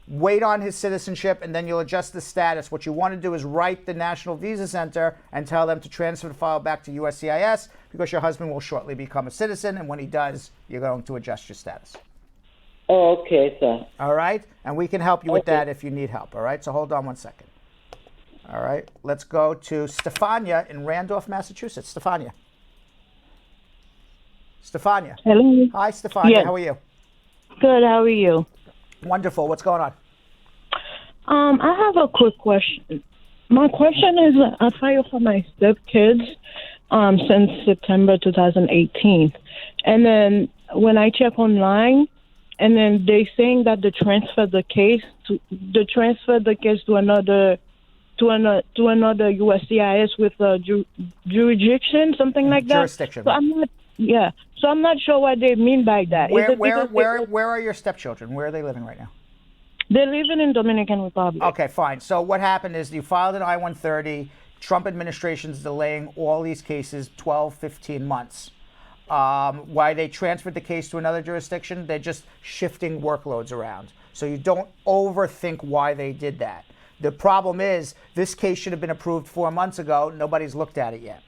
Wait on his citizenship, and then you'll adjust the status. What you want to do is write the National Visa Center and tell them to transfer the file back to USCIS, because your husband will shortly become a citizen, and when he does, you're going to adjust your status. Oh, okay, sir. All right? And we can help you with that if you need help, all right? So hold on one second. All right, let's go to Stephania in Randolph, Massachusetts. Stephania. Hello. Hi, Stephania. Yes. How are you? Good. How are you? Wonderful. What's going on? I have a quick question. My question is, I filed for my stepkids since September 2018, and then when I check online, and then they saying that they transfer the case to another USCIS with a jurisdiction, something like that. Jurisdiction. So I'm not sure what they mean by that. Where are your stepchildren? Where are they living right now? They're living in Dominican Republic. Okay, fine. So what happened is you filed an I-130. Trump administration's delaying all these cases 12, 15 months. Why they transferred the case to another jurisdiction, they're just shifting workloads around. So you don't overthink why they did that. The problem is this case should have been approved 4 months ago. Nobody's looked at it yet.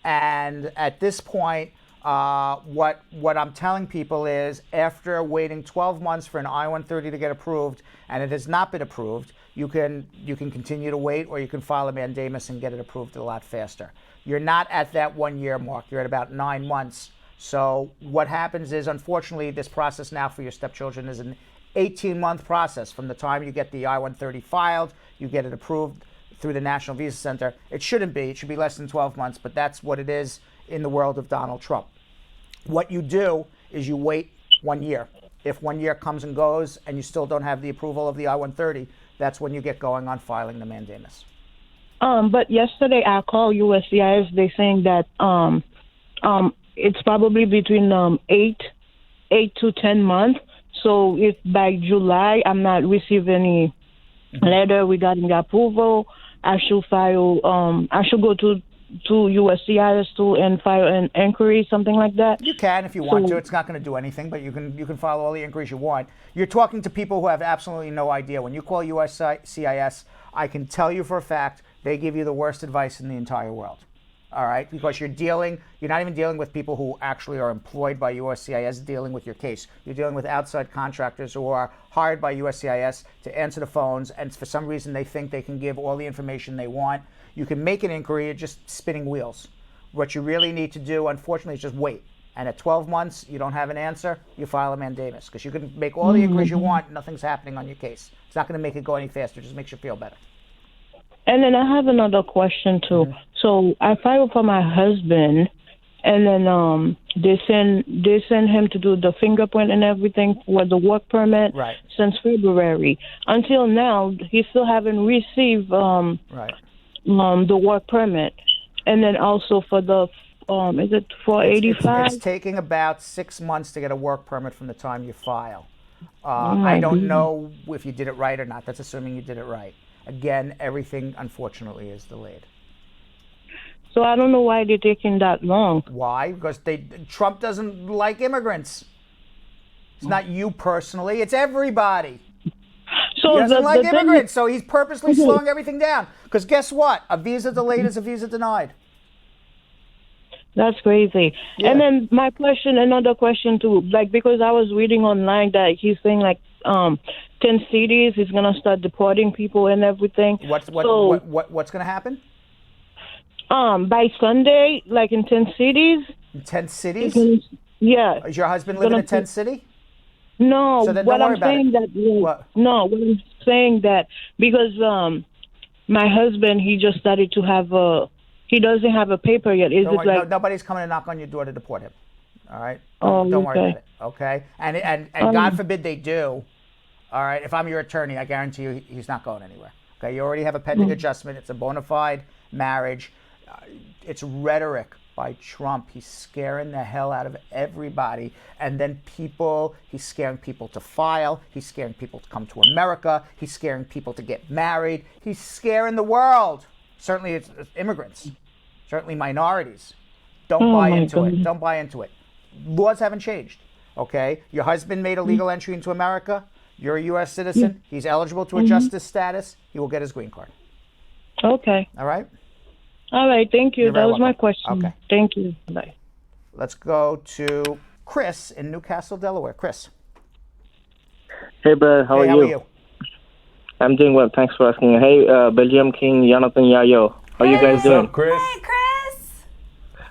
And at this point, what I'm telling people is after waiting 12 months for an I-130 to get approved and it has not been approved, you can continue to wait, or you can file a mandamus and get it approved a lot faster. You're not at that 1 year mark. You're at about 9 months. So what happens is, unfortunately, this process now for your stepchildren is an 18-month process from the time you get the I-130 filed, you get it approved through the National Visa Center. It shouldn't be. It should be less than 12 months, but that's what it is in the world of Donald Trump. What you do is you wait 1 year. If 1 year comes and goes and you still don't have the approval of the I-130, that's when you get going on filing the mandamus. But yesterday I called USCIS. They're saying that it's probably between 8 to 10 months. So if by July I'm not receiving letter regarding the approval. I should file. I should go to USCIS too and file an inquiry, something like that. You can if you want to. It's not going to do anything, but you can file all the inquiries you want. You're talking to people who have absolutely no idea. When you call USCIS, I can tell you for a fact they give you the worst advice in the entire world. All right, because you're not even dealing with people who actually are employed by USCIS dealing with your case. You're dealing with outside contractors who are hired by USCIS to answer the phones, and for some reason they think they can give all the information they want. You can make an inquiry, you're just spinning wheels. What you really need to do, unfortunately, is just wait. And at 12 months, you don't have an answer, you file a mandamus. Because you can make all the inquiries you want, nothing's happening on your case. It's not going to make it go any faster, it just makes you feel better. And then I have another question too. Mm-hmm. So I filed for my husband, and then they send him to do the fingerprint and everything for the work permit since February. Until now, he still haven't received the work permit, and then also for the is it 485? It's taking about 6 months to get a work permit from the time you file. I don't know if you did it right or not. That's assuming you did it right. Again, everything, unfortunately, is delayed. So I don't know why they're taking that long. Why? Because Trump doesn't like immigrants. It's not you personally. It's everybody. So he doesn't like immigrants, so he's purposely slowing everything down. Because guess what? A visa delayed is a visa denied. That's crazy. Yeah. And then another question too, like because I was reading online that he's saying like 10 cities he's gonna start deporting people and everything. What's gonna happen? By Sunday, like in 10 cities. In 10 cities? Yeah. Is your husband living in a 10 city? No. So then what don't I'm worry saying about it. what I'm saying that because my husband he just started to have he doesn't have a paper yet. Nobody's coming to knock on your door to deport him. All right? Oh, don't worry about it. Okay? And God forbid they do. All right? If I'm your attorney, I guarantee you he's not going anywhere. Okay? You already have a pending adjustment. It's a bona fide marriage. It's rhetoric by Trump. He's scaring the hell out of everybody. And then he's scaring people to file. He's scaring people to come to America. He's scaring people to get married. He's scaring the world. Certainly it's immigrants. Certainly minorities. Don't buy into it. Don't buy into it. Laws haven't changed. Okay? Your husband made a legal entry into America. You're a U.S. citizen. He's eligible to adjust his status. He will get his green card. Okay. All right? All right. Thank you. You're That was welcome. my question. Okay. Thank you. Bye. Let's go to Chris in Newcastle, Delaware. Chris. Hey, Brad. How are you? I'm doing well. Thanks for asking. Hey, Belgium King, Jonathan Yayo. How you guys doing? Chris? Hey, Chris.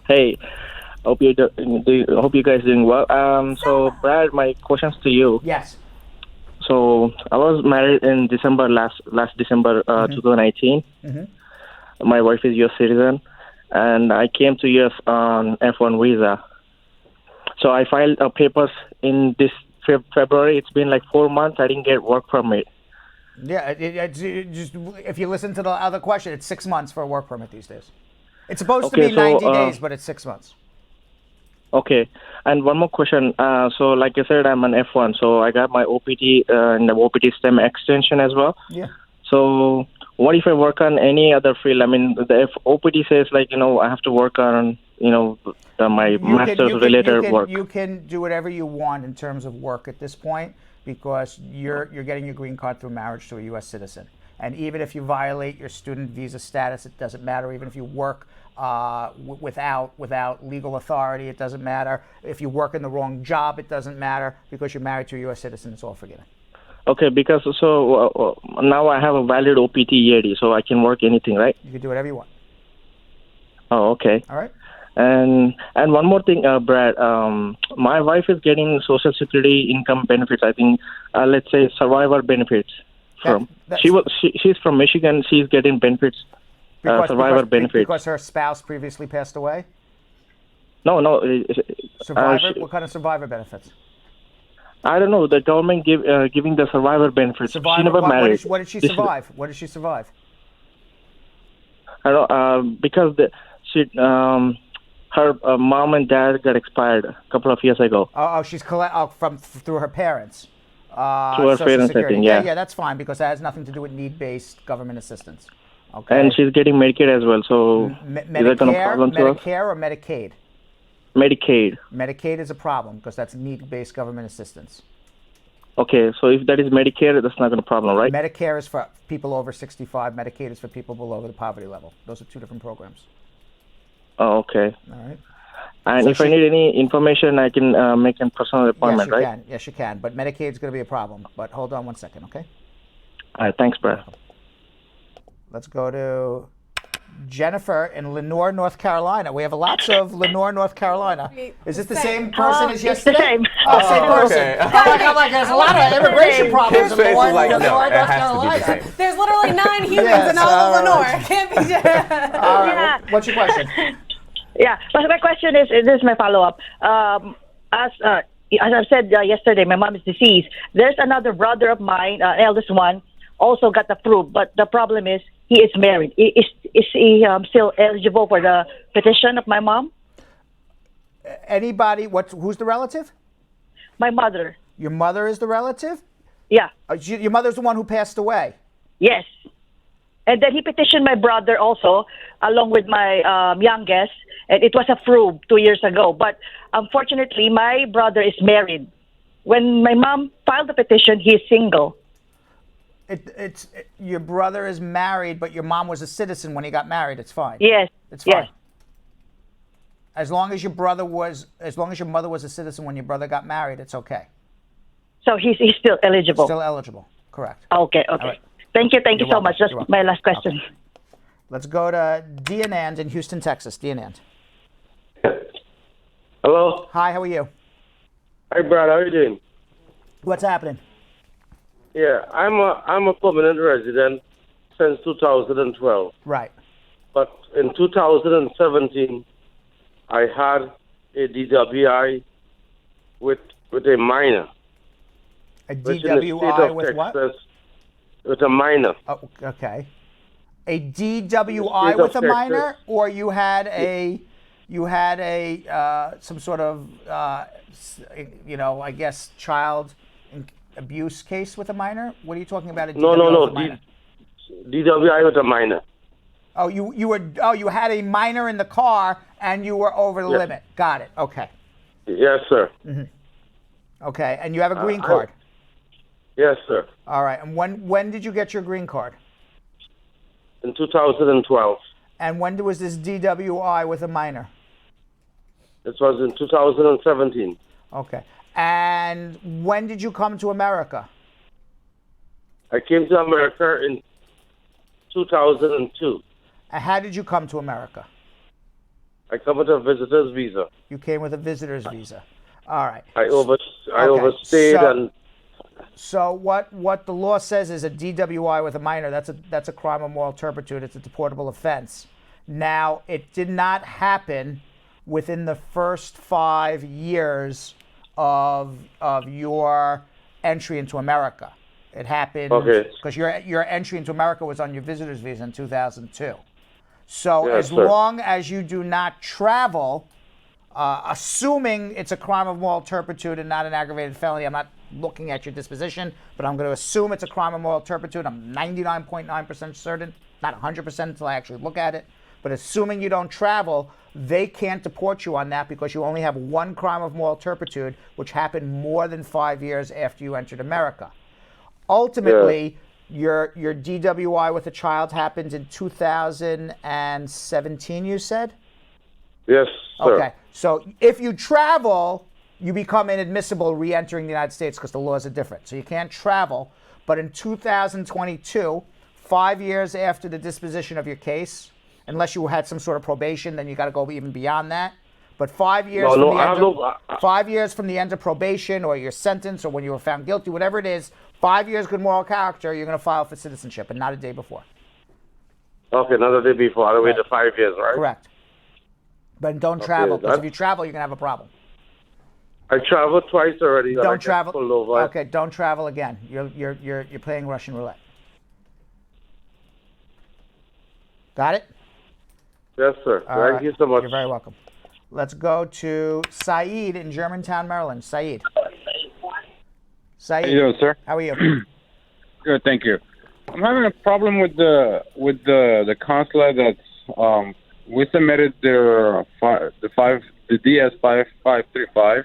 Hey. Hope you guys doing well. So, Brad, my question's to you. Yes. So, I was married in December, last December 2018. Mm-hmm. My wife is U.S. citizen, and I came to U.S. on F1 visa. So I filed papers in this February. It's been like 4 months. I didn't get work permit. Yeah, just if you listen to the other question, it's 6 months for a work permit these days. It's supposed to be 90 days, but it's 6 months. Okay. And one more question. So like I said, I'm an F1, so I got my OPT and the OPT STEM extension as well. Yeah. So what if I work on any other field? I mean, the OPT says like, I have to work on, my master's related work. You can do whatever you want in terms of work at this point because you're getting your green card through marriage to a U.S. citizen. And even if you violate your student visa status, it doesn't matter. Even if you work without legal authority, it doesn't matter. If you work in the wrong job, it doesn't matter because you're married to a U.S. citizen. It's all forgiven. Okay, because now I have a valid OPT EAD, so I can work anything, right? You can do whatever you want. Oh, okay. All right. And one more thing, Brad. My wife is getting Social Security income benefits. I think, let's say, survivor benefits. She's from Michigan. She's getting benefits, survivor benefits. Because her spouse previously passed away. No. Survivor. What kind of survivor benefits? I don't know. The government giving the survivor benefits. Survivor, she never married. What did she survive? What did she survive? I don't know. Because her mom and dad got expired a couple of years ago. Oh, she's through her parents. To her Social parents, I Security. think, Yeah, yeah. that's fine because that has nothing to do with need-based government assistance. Okay. And she's getting Medicaid as well, so is that going to problem to us? Medicare or Medicaid? Medicaid. Medicaid is a problem because that's need-based government assistance. Okay, so if that is Medicare, that's not going to problem, right? Medicare is for people over 65. Medicaid is for people below the poverty level. Those are two different programs. Oh, okay. All right. And So if I need any information, I can make a personal appointment, yes, you right? can. Yes, you can. But Medicaid is going to be a problem. But hold on one second, okay? All right, thanks, Brad. Let's go to Jennifer in Lenoir, North Carolina. We have lots of Lenoir, North Carolina. Is it the same person as yesterday? It's the same. Oh, same person. okay. I'm like, there's a lot of immigration problems in His face Lenoir, is like, North no, it has to be Carolina. the same. There's literally 9 humans Yes, in all all of Lenore. right. Can't be just. All right. What's your question? Yeah, but my question is, this is my follow-up. As I said yesterday, my mom is deceased. There's another brother of mine, eldest one, also got approved. But the problem is, he is married. Is he still eligible for the petition of my mom? Anybody? Who's the relative? My mother. Your mother is the relative? Yeah. Your mother's the one who passed away? Yes. And then he petitioned my brother also, along with my youngest, and it was approved 2 years ago. But unfortunately, my brother is married. When my mom filed the petition, he is single. Your brother is married, but your mom was a citizen when he got married. It's fine. Yes. It's fine. Yes. As long as your mother was a citizen when your brother got married, it's okay. So he's still eligible. Still eligible. Correct. Okay. All right. Thank you You're so welcome. much. That's You're welcome. my last question. Okay. Let's go to Dianand in Houston, Texas. Dianand. Hello. Hi, how are you? Hi, Brad. How are you doing? What's happening? Yeah, I'm a permanent resident since 2012. Right. But in 2017, I had a DWI with a minor. A which in the state DWI of with what? Texas, with a minor. Oh, okay. A DWI with a minor, or you had a some sort of I guess child abuse case with a minor? What are you talking about? No. With a minor? DWI with a minor. Oh, you had a minor in the car and you were over the limit. Got it. Okay. Yes, sir. Mm-hmm. Okay, and you have a green card. Yes, sir. All right. And when did you get your green card? In 2012. And when was this DWI with a minor? It was in 2017. Okay. And when did you come to America? I came to America in 2002. And how did you come to America? I come with a visitor's visa. You came with a visitor's visa. All right. I overstayed and. So what the law says is a DWI with a minor, that's a crime of moral turpitude. It's a deportable offense. Now, it did not happen within the first 5 years of your entry into America. It happened because your entry into America was on your visitor's visa in 2002. So as long as you do not travel, assuming it's a crime of moral turpitude and not an aggravated felony, I'm not looking at your disposition, but I'm going to assume it's a crime of moral turpitude. I'm 99.9% certain, not 100% until I actually look at it. But assuming you don't travel, they can't deport you on that because you only have one crime of moral turpitude, which happened more than 5 years after you entered America. Ultimately, your DWI with a child happened in 2017, you said? Yes, sir. Okay. So if you travel, you become inadmissible re-entering the United States because the laws are different. So you can't travel. But in 2022, 5 years after the disposition of your case, unless you had some sort of probation, then you got to go even beyond that. But 5 years 5 years from the end of probation or your sentence or when you were found guilty, whatever it is, 5 years good moral character, you're going to file for citizenship and not a day before. Okay, not a day before. I waited 5 years, right? Correct. But don't travel because if you travel, you're going to have a problem. I traveled twice already. Don't travel. Okay, don't travel again. You're playing Russian roulette. Got it? Yes, sir. Thank you so much. You're very welcome. Let's go to Saeed in Germantown, Maryland. Saeed. Saeed. How you doing, sir? How are you? Good, thank you. I'm having a problem with the consulate that's we submitted the DS 5535.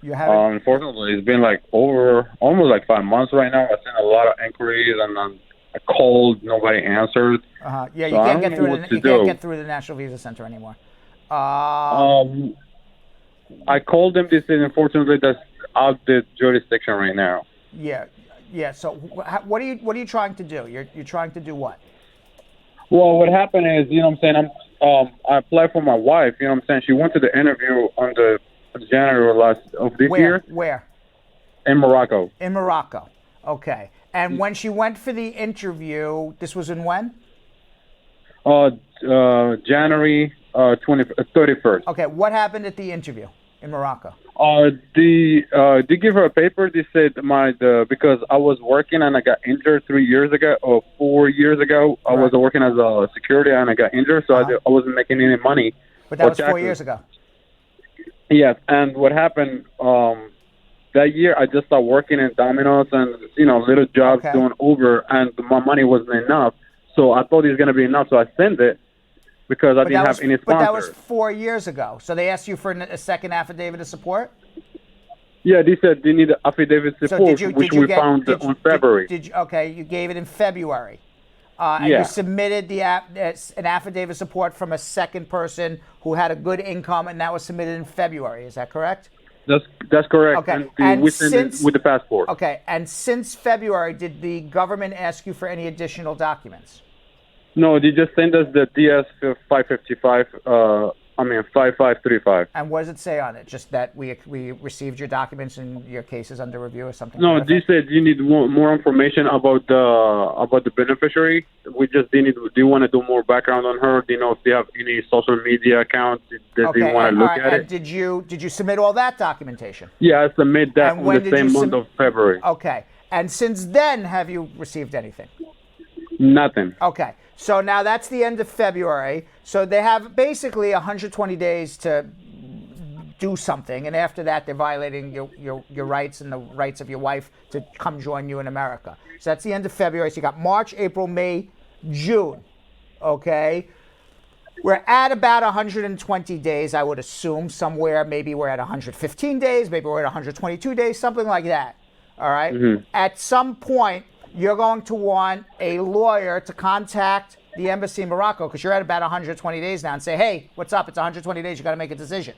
You haven't. Unfortunately, it's been like almost like 5 months right now. I've seen a lot of inquiries, and I called, nobody answered. Yeah, So you I can't don't get know through. what You to can't do. get through the National Visa Center anymore. I called them. They said, unfortunately, that's out the jurisdiction right now. Yeah. So what are you trying to do? You're trying to do what? Well, what happened is, you know what I'm saying, I applied for my wife, you know what I'm saying, she went to the interview on the January of this year. Where? In Morocco. In Morocco. Okay. And when she went for the interview, this was in when? January 31st. Okay. What happened at the interview in Morocco? They give her a paper. They said because I was working and I got injured 3 years ago or 4 years ago. I was working as a security and I got injured, so I wasn't making any money. But that or was 4 taxes. years ago. Yes, and what happened that year? I just started working in Domino's and little jobs doing Uber, and my money wasn't enough. So I thought it was gonna be enough, so I sent it because I didn't have any sponsors. But that was 4 years ago. So they asked you for a second affidavit of support? Yeah, they said they need an affidavit support, which we found on February. You gave it in February. And you submitted an affidavit of support from a second person who had a good income, and that was submitted in February. Is that correct? That's correct. Okay. And we sent it with the passport. Okay. And since February, did the government ask you for any additional documents? No, they just sent us the DS 5535. And what does it say on it? Just that we received your documents and your case is under review or something? No, they said you need more information about the beneficiary. They want to do more background on her. They know if they have any social media accounts that they want to look at it. Did you submit all that documentation? Yeah, I submit that on the same month of February. Okay. And since then, have you received anything? Nothing. Okay. So now that's the end of February. So they have basically 120 days to do something, and after that, they're violating your rights and the rights of your wife to come join you in America. So that's the end of February. So you got March, April, May, June. Okay. We're at about 120 days, I would assume, somewhere. Maybe we're at 115 days. Maybe we're at 122 days, something like that. All right. Mm-hmm. At some point, you're going to want a lawyer to contact the embassy in Morocco because you're at about 120 days now and say, hey, what's up? It's 120 days. You got to make a decision.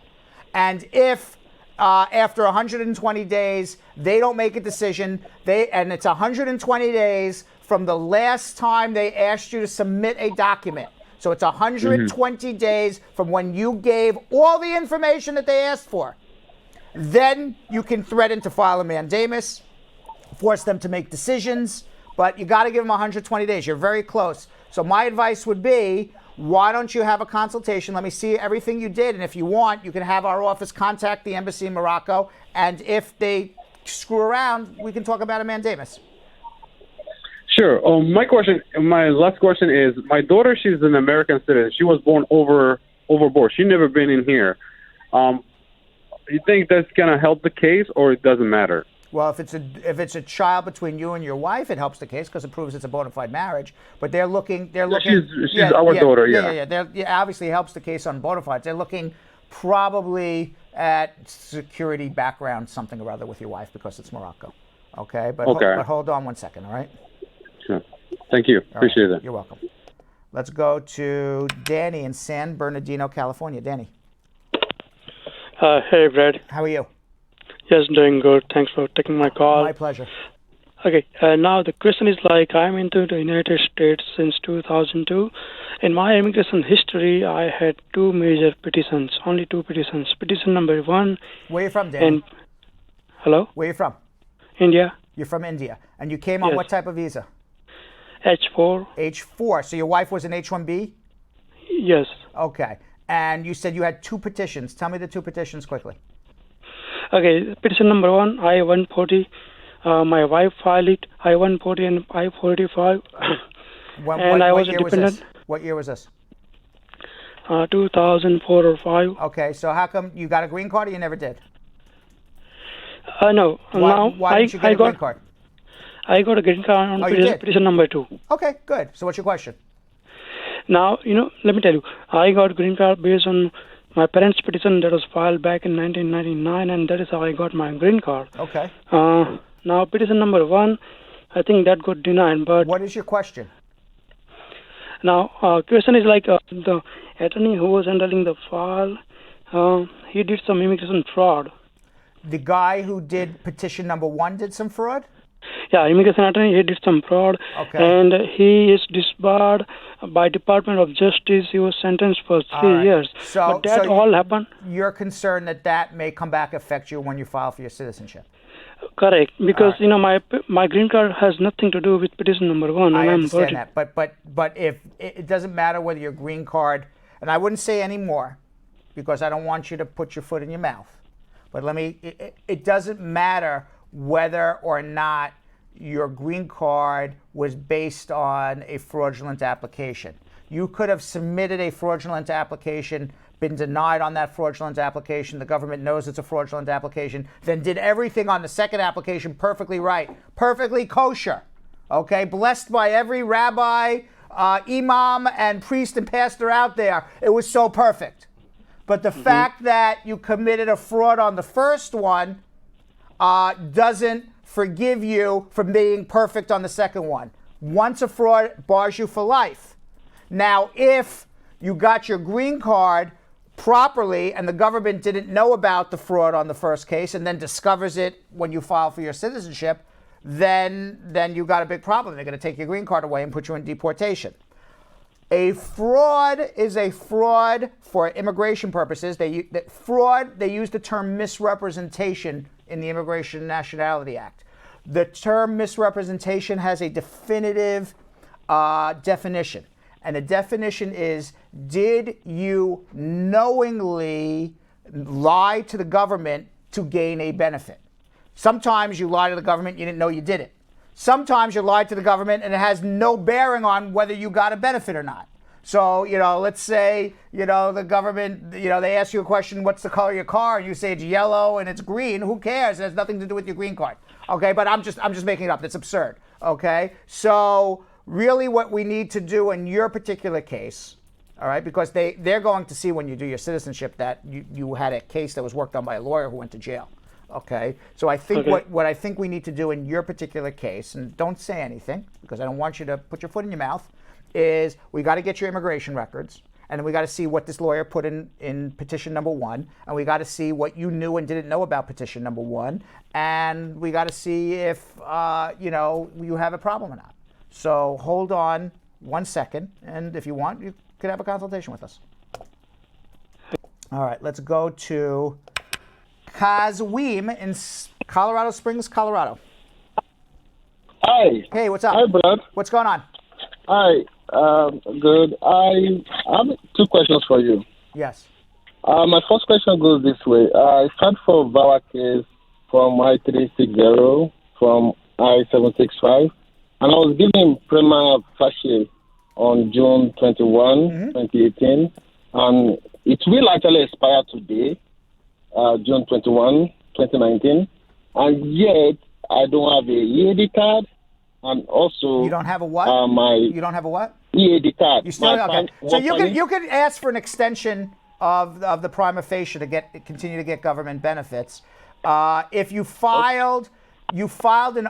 And if after 120 days they don't make a decision, and it's 120 days from the last time they asked you to submit a document. So it's 120 days from when you gave all the information that they asked for. Then you can threaten to file a mandamus, force them to make decisions, but you got to give them 120 days. You're very close. So my advice would be, why don't you have a consultation? Let me see everything you did, and if you want, you can have our office contact the embassy in Morocco, and if they screw around, we can talk about a mandamus. Sure. My last question is, my daughter, she's an American citizen. She was born overboard. She never been in here. You think that's gonna help the case, or it doesn't matter? Well, if it's a child between you and your wife, it helps the case because it proves it's a bona fide marriage. But they're looking. She's our daughter. Yeah. Obviously, it helps the case on bona fides. They're looking probably at security background, something or other with your wife because it's Morocco. Okay. But hold on 1 second. All right. Sure. Thank you. Appreciate it. You're welcome. Let's go to Danny in San Bernardino, California. Danny. Hey, Brad. How are you? Yes, doing good. Thanks for taking my call. My pleasure. Okay, now the question is like, I'm into the United States since 2002. In my immigration history, I had two major petitions, only two petitions. Petition number 1. Where are you from, Danny? Hello? Where are you from? India. You're from India. And you came on what type of visa? H4. H4. So your wife was an H1B? Yes. Okay. And you said you had two petitions. Tell me the two petitions quickly. Okay, petition number 1, I-140. My wife filed it, I-140 and I-45. And I was independent. What year was this? 2004 or 5. Okay, so how come you got a green card or you never did? No. Why didn't you get a green card? I got a green card on you did? petition number 2. Okay, good. So what's your question? Now, let me tell you, I got green card based on my parents' petition that was filed back in 1999, and that is how I got my green card. Okay. Now, petition number 1, I think that got denied, but... What is your question? Now, question is like the attorney who was handling the file, he did some immigration fraud. The guy who did petition number 1 did some fraud? Yeah, immigration attorney, he did some fraud. Okay. And he is disbarred by Department of Justice. He was sentenced for 3 years. But that all happened. You're concerned that may come back affect you when you file for your citizenship? Correct, because my green card has nothing to do with petition number 1. I understand that, but if it doesn't matter whether your green card, and I wouldn't say any more, because I don't want you to put your foot in your mouth. But it doesn't matter whether or not your green card was based on a fraudulent application. You could have submitted a fraudulent application, been denied on that fraudulent application, the government knows it's a fraudulent application, then did everything on the second application perfectly right, perfectly kosher, okay, blessed by every rabbi, imam, and priest and pastor out there. It was so perfect. But the fact that you committed a fraud on the first one doesn't forgive you from being perfect on the second one. Once a fraud bars you for life. Now, if you got your green card properly and the government didn't know about the fraud on the first case and then discovers it when you file for your citizenship, then you got a big problem. They're going to take your green card away and put you in deportation. A fraud is a fraud for immigration purposes. They use the term misrepresentation in the Immigration and Nationality Act. The term misrepresentation has a definitive definition. And the definition is, did you knowingly lie to the government to gain a benefit? Sometimes you lie to the government, you didn't know you did it. Sometimes you lied to the government and it has no bearing on whether you got a benefit or not. So, let's say, the government, they ask you a question, what's the color of your car? And you say it's yellow and it's green. Who cares? It has nothing to do with your green card. Okay, but I'm just making it up. It's absurd. Okay? So really what we need to do in your particular case, all right, because they're going to see when you do your citizenship that you had a case that was worked on by a lawyer who went to jail. Okay, so I think what I think we need to do in your particular case, and don't say anything because I don't want you to put your foot in your mouth, is we got to get your immigration records, and then we got to see what this lawyer put in petition number 1, and we got to see what you knew and didn't know about petition number 1, and we got to see if you have a problem or not. So hold on 1 second, and if you want, you could have a consultation with us. All right, let's go to Kazweem in Colorado Springs, Colorado. Hi. Hey, what's up? Hi, Brad. What's going on? Hi. Good. I have 2 questions for you. Yes. My first question goes this way. I filed for a VAWA case from I-360 from I-765, and I was given prima facie on June 21, 2018, and it will actually expire today. June 21, 2019, and yet I don't have a EAD card, and also you don't have a what? You don't have a what? EAD card. You still okay? So you can ask for an extension of the prima facie to continue to get government benefits. If you filed an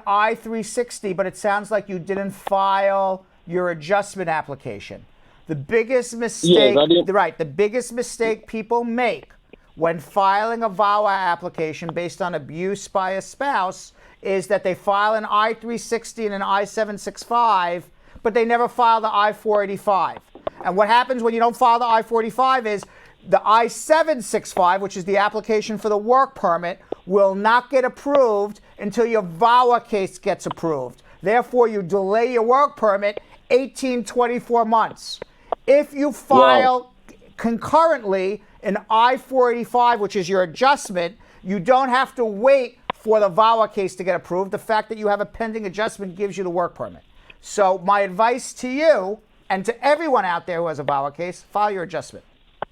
I-360, but it sounds like you didn't file your adjustment application. The biggest mistake, the biggest mistake people make when filing a VAWA application based on abuse by a spouse is that they file an I-360 and an I-765, but they never file the I-485. And what happens when you don't file the I-485 is the I-765, which is the application for the work permit, will not get approved until your VAWA case gets approved. Therefore, you delay your work permit 24 months. If you file concurrently an I-485, which is your adjustment, you don't have to wait for the VAWA case to get approved. The fact that you have a pending adjustment gives you the work permit. So my advice to you and to everyone out there who has a VAWA case, file your adjustment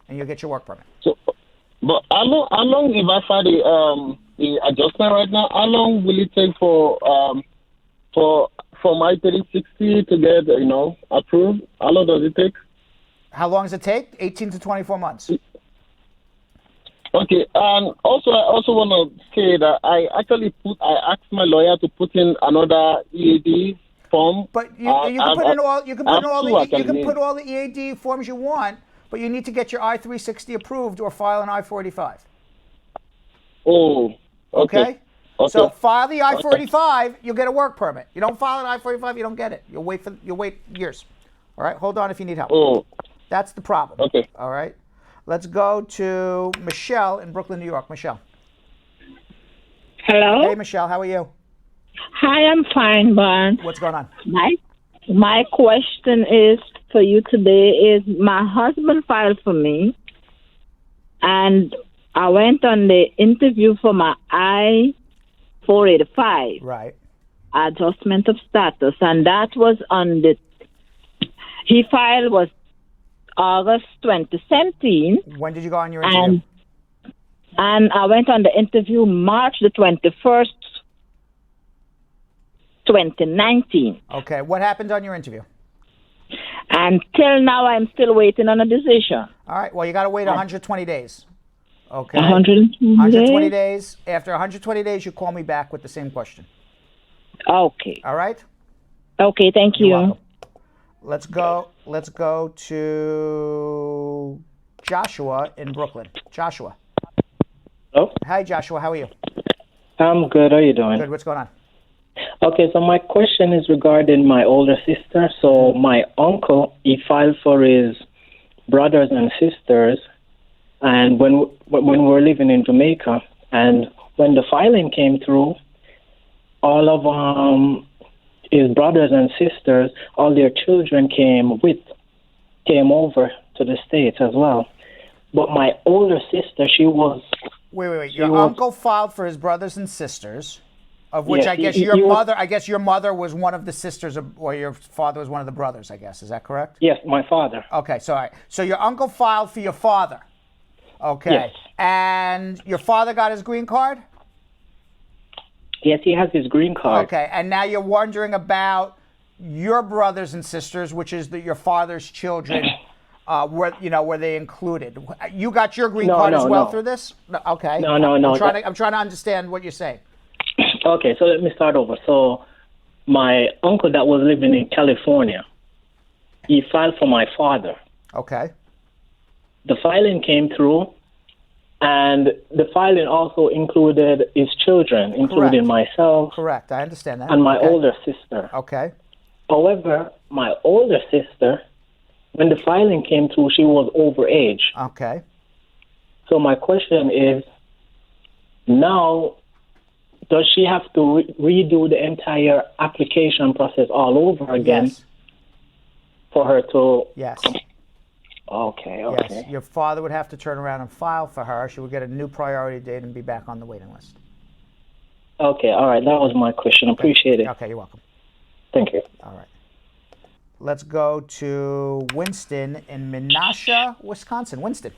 and you'll get your work permit. So, but how long if I file the adjustment right now. How long will it take for my 360 to get approved? How long does it take? How long does it take? 18 to 24 months. Okay, and also I also want to say that I asked my lawyer to put in another EAD form. But you can put in all you can put all the EAD forms you want, but you need to get your I-360 approved or file an I-45. Oh, okay. So file the I-45, you'll get a work permit. You don't file an I-45, you don't get it. You'll wait years. All right, hold on if you need help. Oh, that's the problem. Okay. All right. Let's go to Michelle in Brooklyn, New York. Michelle. Hello. Hey, Michelle. How are you? Hi, I'm fine, Barn. What's going on? My question is for you today is my husband filed for me, and I went on the interview for my I-485. Right. Adjustment of status, and that was on he filed was August 2017. When did you go on your interview? And I went on the interview March the 21st, 2019. Okay, what happened on your interview? Until now, I'm still waiting on a decision. All right, well, you got to wait 120 days. Okay. 120 days. After 120 days, you call me back with the same question. Okay. All right? Okay, thank you. You're welcome. Let's go to Joshua in Brooklyn. Joshua. Hello? Hi, Joshua. How are you? I'm good. How are you doing? Good. What's going on? Okay, so my question is regarding my older sister. So my uncle, he filed for his brothers and sisters, and when we were living in Jamaica, and when the filing came through, all of his brothers and sisters, all their children came over to the States as well. But my older sister, she was... Wait. Your uncle filed for his brothers and sisters, of which I guess your mother was one of the sisters, or your father was one of the brothers, I guess. Is that correct? Yes, my father. Okay, sorry. So your uncle filed for your father. Okay. Yes. And your father got his green card? Yes, he has his green card. Okay, and now you're wondering about your brothers and sisters, which is your father's children. Were they included? You got your green card as well through this? No, okay. No. I'm trying to understand what you're saying. Okay, so let me start over. So my uncle that was living in California, he filed for my father. Okay. The filing came through, and the filing also included his children, including myself. Correct, I understand that. And my older sister. Okay. However, my older sister, when the filing came through, she was overage. Okay. So my question is, now, does she have to redo the entire application process all over again? Yes. For her to... Yes. Okay. Yes, your father would have to turn around and file for her. She would get a new priority date and be back on the waiting list. Okay, all right. That was my question. Okay. Appreciate it. Okay, you're welcome. Thank you. All right. Let's go to Winston in Menasha, Wisconsin. Winston.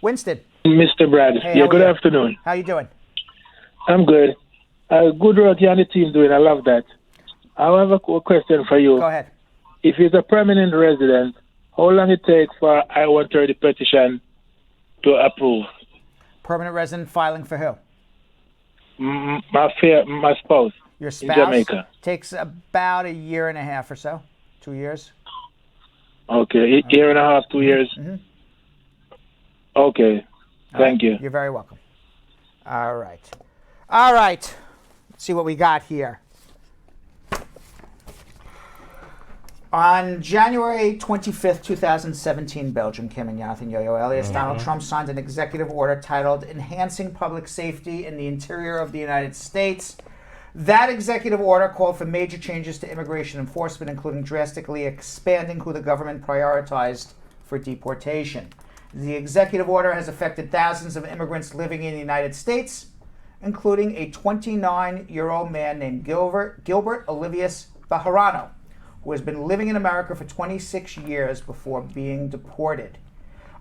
Mr. Brad. Hey, good afternoon. How you doing? I'm good. Good work you and the team doing. I love that. I have a question for you. Go ahead. If he's a permanent resident, how long it takes for I-130 petition to approve? Permanent resident filing for who? My spouse. Your spouse? In Jamaica. Takes about a year and a half or so. 2 years. Okay, year and a half, 2 years. Mm-hmm. Okay, thank you. You're very welcome. All right. Let's see what we got here. On January 25th, 2017, Belgium, Kim and Jonathan Yo-Yo Elias, Donald Trump signed an executive order titled Enhancing Public Safety in the Interior of the United States. That executive order called for major changes to immigration enforcement, including drastically expanding who the government prioritized for deportation. The executive order has affected thousands of immigrants living in the United States, including a 29-year-old man named Gilbert Olivius Bejarano, who has been living in America for 26 years before being deported.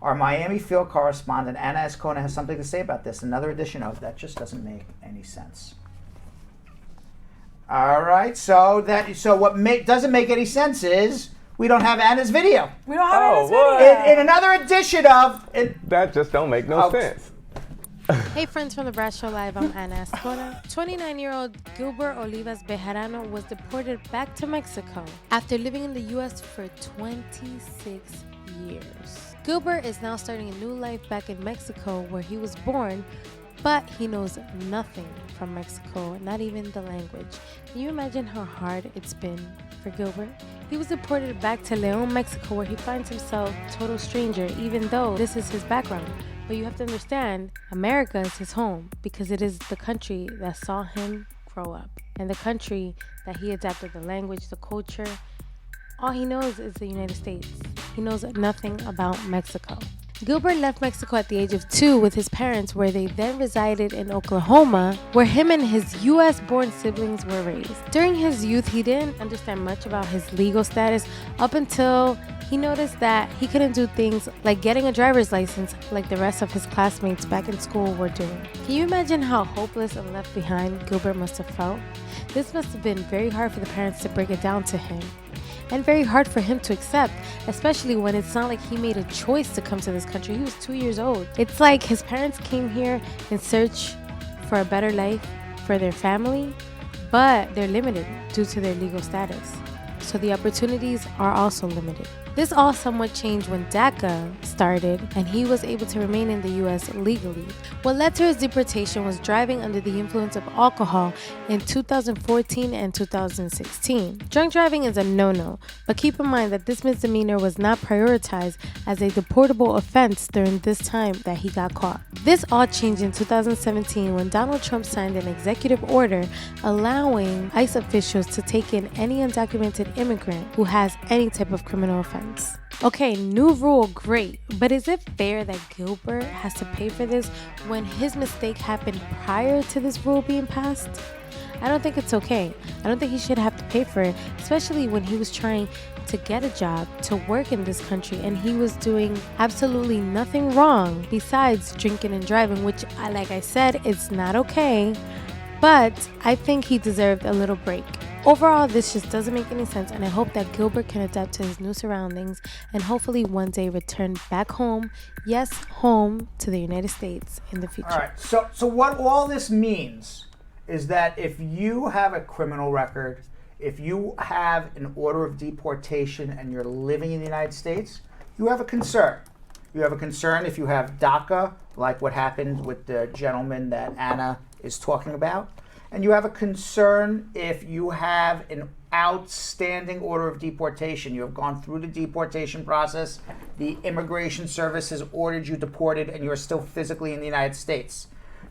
Our Miami field correspondent, Anna Escona, has something to say about this. Another edition of That Just Doesn't Make Any Sense. All right, so what doesn't make any sense is we don't have Anna's video. We don't have Anna's video. In another edition of... That just don't make no sense. Hey friends from the Brad Show Live, I'm Ana Escona. 29-year-old Gilbert Olivas Bejarano was deported back to Mexico after living in the U.S. for 26 years. Gilbert is now starting a new life back in Mexico where he was born, but he knows nothing from Mexico, not even the language. Can you imagine how hard it's been for Gilbert? He was deported back to León, Mexico, where he finds himself a total stranger, even though this is his background. But you have to understand, America is his home because it is the country that saw him grow up and the country that he adapted the language, the culture. All he knows is the United States. He knows nothing about Mexico. Gilbert left Mexico at the age of 2 with his parents, where they then resided in Oklahoma, where him and his U.S.-born siblings were raised. During his youth, he didn't understand much about his legal status up until he noticed that he couldn't do things like getting a driver's license like the rest of his classmates back in school were doing. Can you imagine how hopeless and left behind Gilbert must have felt? This must have been very hard for the parents to break it down to him, and very hard for him to accept, especially when it's not like he made a choice to come to this country. He was 2 years old. It's like his parents came here in search for a better life for their family, but they're limited due to their legal status. So the opportunities are also limited. This all somewhat changed when DACA started and he was able to remain in the U.S. legally. What led to his deportation was driving under the influence of alcohol in 2014 and 2016. Drunk driving is a no-no, but keep in mind that this misdemeanor was not prioritized as a deportable offense during this time that he got caught. This all changed in 2017 when Donald Trump signed an executive order allowing ICE officials to take in any undocumented immigrant who has any type of criminal offense. Okay, new rule, great, but is it fair that Gilbert has to pay for this when his mistake happened prior to this rule being passed? I don't think it's okay. I don't think he should have to pay for it, especially when he was trying to get a job, to work in this country, and he was doing absolutely nothing wrong besides drinking and driving, which, like I said, is not okay, but I think he deserved a little break. Overall, this just doesn't make any sense, and I hope that Gilbert can adapt to his new surroundings and hopefully one day return back home, yes, home to the United States in the future. All right, so what all this means is that if you have a criminal record, if you have an order of deportation and you're living in the United States, you have a concern. You have a concern if you have DACA, like what happened with the gentleman that Anna is talking about. And you have a concern if you have an outstanding order of deportation. You have gone through the deportation process. The Immigration Service has ordered you deported and you are still physically in the United States.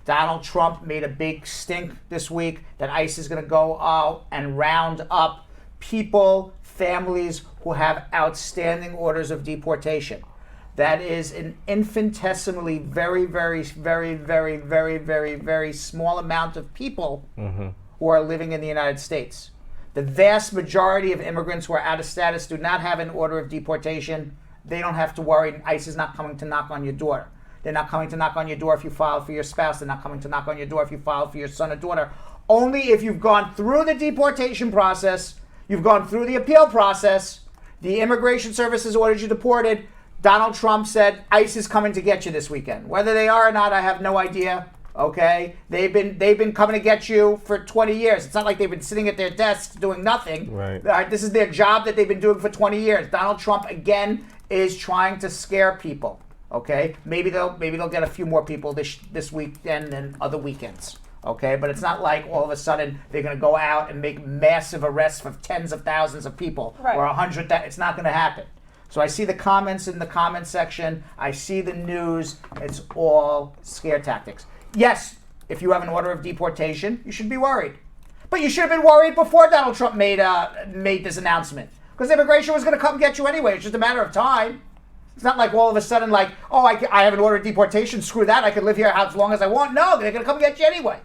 Donald Trump made a big stink this week that ICE is going to go out and round up people, families who have outstanding orders of deportation. That is an infinitesimally very, very, very, very, very, very, very small amount of people who are living in the United States. The vast majority of immigrants who are out of status do not have an order of deportation. They don't have to worry. ICE is not coming to knock on your door. They're not coming to knock on your door if you file for your spouse. They're not coming to knock on your door if you file for your son or daughter. Only if you've gone through the deportation process, you've gone through the appeal process, the Immigration Service has ordered you deported. Donald Trump said ICE is coming to get you this weekend. Whether they are or not, I have no idea. Okay, they've been coming to get you for 20 years. It's not like they've been sitting at their desks doing nothing. Right. This is their job that they've been doing for 20 years. Donald Trump again is trying to scare people. Okay, maybe they'll get a few more people this weekend than other weekends. Okay, but it's not like all of a sudden they're going to go out and make massive arrests of tens of thousands of people or 100. It's not going to happen. So I see the comments in the comment section. I see the news. It's all scare tactics. Yes, if you have an order of deportation, you should be worried. But you should have been worried before Donald Trump made this announcement. Because immigration was going to come get you anyway. It's just a matter of time. It's not like all of a sudden like, oh, I have an order of deportation. Screw that. I can live here as long as I want. No, they're going to come get you anyway.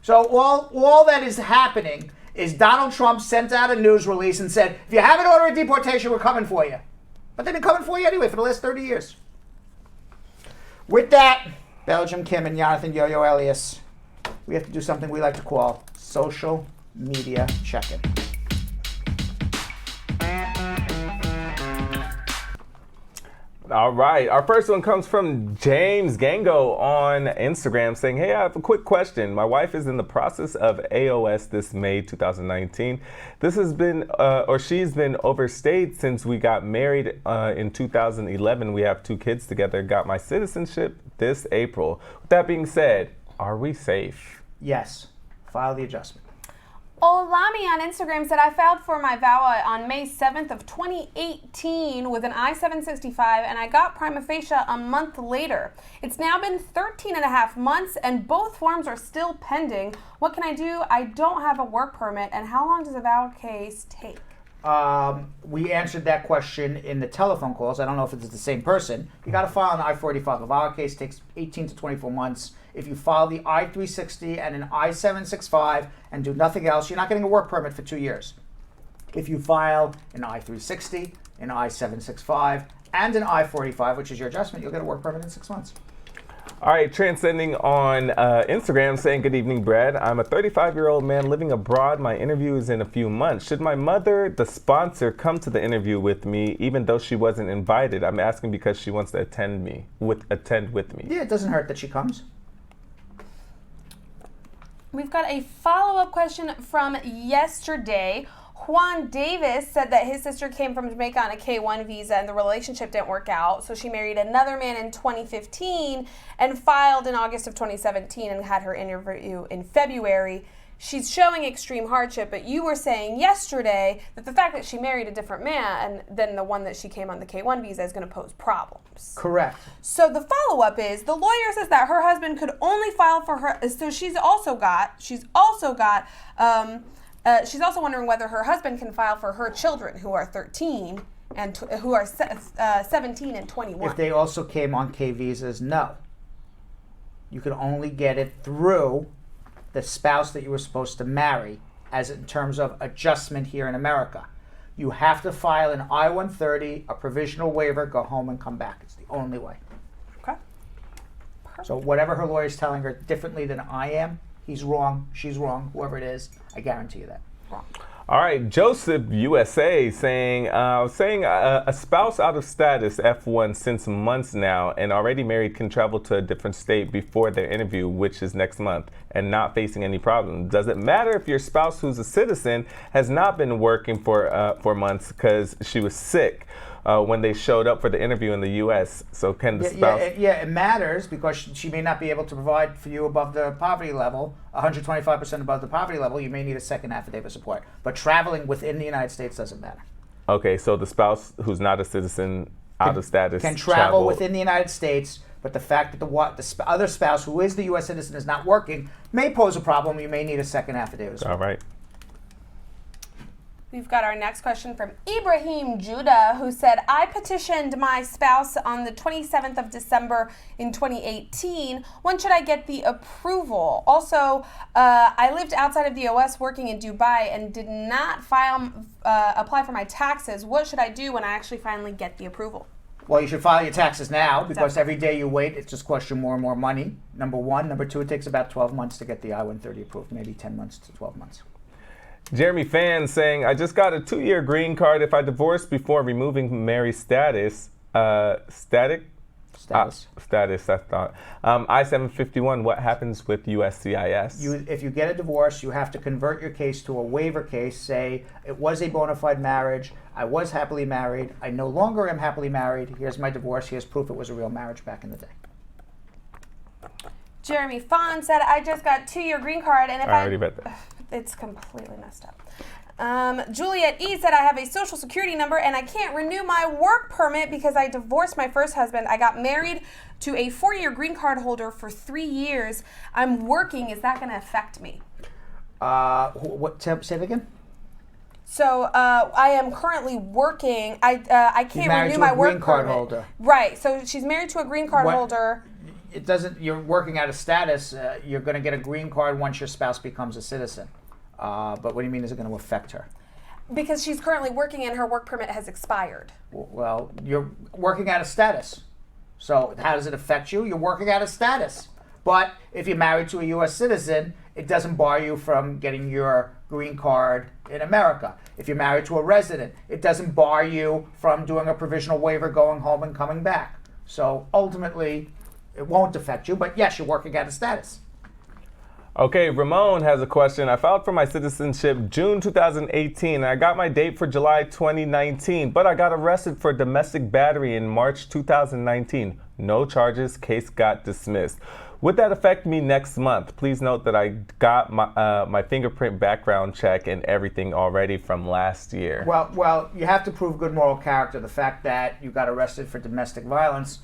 So all that is happening is Donald Trump sent out a news release and said, if you have an order of deportation, we're coming for you. But they've been coming for you anyway for the last 30 years. With that, Belgium Kim and Jonathan Yo-Yo Elias, we have to do something we like to call social media check-in. All right, our first one comes from James Gango on Instagram saying, hey, I have a quick question. My wife is in the process of AOS this May 2019. This has been, she's been overstayed since we got married in 2011. We have 2 kids together, got my citizenship this April. With that being said, are we safe? Yes, file the adjustment. Olami on Instagram said, I filed for my VAWA on May 7th of 2018 with an I-765 and I got prima facie a month later. It's now been 13 and a half months and both forms are still pending. What can I do? I don't have a work permit, and how long does a VAWA case take? We answered that question in the telephone calls. I don't know if it's the same person. You got to file an I-485. A VAWA case takes 18 to 24 months. If you file the I-360 and an I-765 and do nothing else, you're not getting a work permit for 2 years. If you file an I-360, an I-765, and an I-485, which is your adjustment, you'll get a work permit in 6 months. All right, transcending on Instagram saying, good evening, Brad. I'm a 35-year-old man living abroad. My interview is in a few months. Should my mother, the sponsor, come to the interview with me, even though she wasn't invited? I'm asking because she wants to attend with me. Yeah, it doesn't hurt that she comes. We've got a follow-up question from yesterday. Juan Davis said that his sister came from Jamaica on a K-1 visa and the relationship didn't work out. So she married another man in 2015 and filed in August of 2017 and had her interview in February. She's showing extreme hardship, but you were saying yesterday that the fact that she married a different man than the one that she came on the K-1 visa is going to pose problems. Correct. So the follow-up is, the lawyer says that her husband could only file for her, so she's also wondering whether her husband can file for her children who are 13 and who are 17 and 21. If they also came on K visas, no. You can only get it through the spouse that you were supposed to marry, as in terms of adjustment here in America. You have to file an I-130, a provisional waiver, go home and come back. It's the only way. Okay. Perfect. So whatever her lawyer is telling her differently than I am, he's wrong, she's wrong, whoever it is, I guarantee you that. Wrong. All right, Joseph USA saying a spouse out of status F1 since months now and already married can travel to a different state before their interview, which is next month, and not facing any problems. Does it matter if your spouse who's a citizen has not been working for months because she was sick when they showed up for the interview in the U.S.? So can the spouse... Yeah, it matters because she may not be able to provide for you above the poverty level, 125% above the poverty level. You may need a second affidavit of support. But traveling within the United States doesn't matter. Okay, so the spouse who's not a citizen, out of status, can travel within the United States, but the fact that the other spouse who is the U.S. citizen is not working may pose a problem. You may need a second affidavit of support. All right. We've got our next question from Ibrahim Judah, who said, I petitioned my spouse on the 27th of December in 2018. When should I get the approval? Also, I lived outside of the U.S. working in Dubai and did not apply for my taxes. What should I do when I actually finally get the approval? Well, you should file your taxes now because every day you wait, it just costs you more and more money, number one. Number two, it takes about 12 months to get the I-130 approved, maybe 10 months to 12 months. Jeremy Fan saying, I just got a 2-year green card. If I divorce before removing married status, I-751, what happens with USCIS? If you get a divorce, you have to convert your case to a waiver case. Say, it was a bona fide marriage. I was happily married. I no longer am happily married. Here's my divorce. Here's proof it was a real marriage back in the day. Jeremy Fawn said, I just got 2-year green card, and if I already read that. It's completely messed up. Juliet E said, I have a social security number and I can't renew my work permit because I divorced my first husband. I got married to a 4-year green card holder for 3 years. I'm working. Is that going to affect me? Say it again? So I am currently working. I can't renew my work green card permit. Holder. Right. So she's married to a green card holder. It doesn't. You're working out of status. You're going to get a green card once your spouse becomes a citizen. But what do you mean is it going to affect her? Because she's currently working and her work permit has expired. Well, you're working out of status. So how does it affect you? You're working out of status. But if you're married to a U.S. citizen, it doesn't bar you from getting your green card in America. If you're married to a resident, it doesn't bar you from doing a provisional waiver, going home and coming back. So ultimately, it won't affect you. But yes, you're working out of status. Okay, Ramon has a question. I filed for my citizenship June 2018, and I got my date for July 2019, but I got arrested for domestic battery in March 2019. No charges, case got dismissed. Would that affect me next month? Please note that I got my fingerprint background check and everything already from last year. Well, you have to prove good moral character. The fact that you got arrested for domestic violence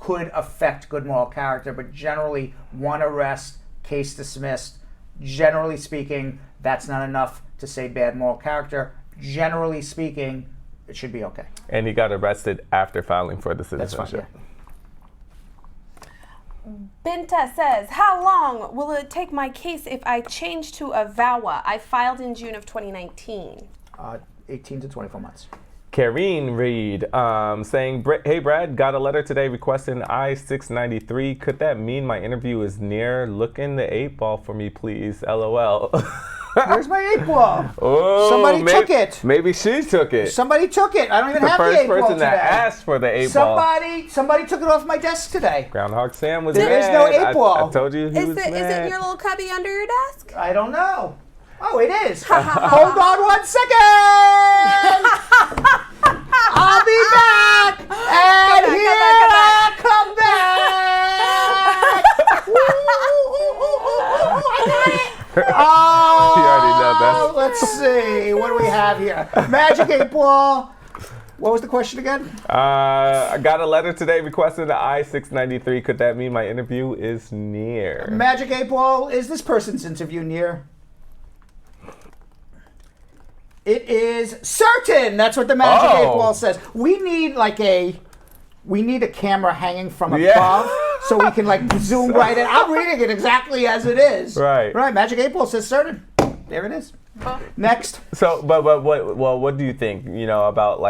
could affect good moral character, but generally, one arrest, case dismissed. Generally speaking, that's not enough to say bad moral character. Generally speaking, it should be okay. And he got arrested after filing for the citizenship. That's fine, Binta says, how long will it take my case if I change to a VAWA? I filed in June of 2019. 18 to 24 months. Karine Reed saying, hey Brad, got a letter today requesting I-693. Could that mean my interview is near? Look in the 8-ball for me, please. LOL. Where's my 8-ball? Oh, somebody took it. Maybe she took it. Somebody took it. I don't even the have the 8-ball first person today. that asked for the 8-ball. Somebody took it off my desk today. Groundhog Sam was there mad. Is no 8-ball. I told you he was mad. Is it in your little cubby under your desk? I don't know. Oh, it is. Hold on 1 second. I'll be back. And come back. Oh, let's see. What do we have here? Magic 8-ball. What was the question again? I got a letter today requesting the I-693. Could that mean my interview is near? Magic 8-ball, is this person's interview near? It is certain. That's what the Magic 8-ball says. We need a camera hanging from above so we can zoom right in. I'm reading it exactly as it is. Right. Right. Magic 8-ball says certain. There it is. Next. So, but what do you think? About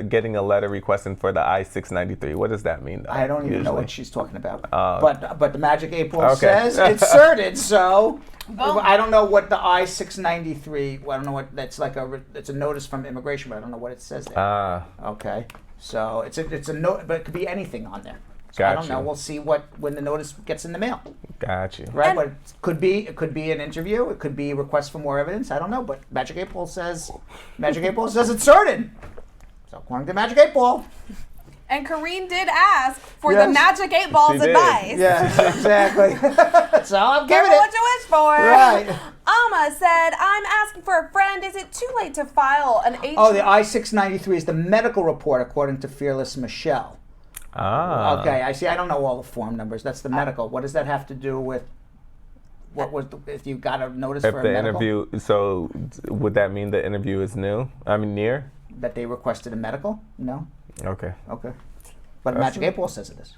getting a letter requesting for the I-693. What does that mean? Though, I don't even know what she's talking about. But the Magic 8-ball says it's certain. So. I don't know what the I-693. I don't know what that's like. It's a notice from immigration, but I don't know what it says there. Okay, so it's a note, but it could be anything on there. So I don't know. We'll see when the notice gets in the mail. Got you. Right, but it could be an interview. It could be a request for more evidence. I don't know, but Magic 8-ball says it's certain. So according to Magic 8-ball. And Karine did ask for the Magic 8-ball's advice. Yes, exactly. So I'm giving it. What you wish for. Right. Alma said, I'm asking for a friend. Is it too late to file an H? Oh, the I-693 is the medical report, according to Fearless Michelle. Ah. Okay, I see. I don't know all the form numbers. That's the medical. What does that have to do with if you got a notice for a medical? Interview? So would that mean the interview is near? That they requested a medical? No. Okay. But Magic 8-ball says it is.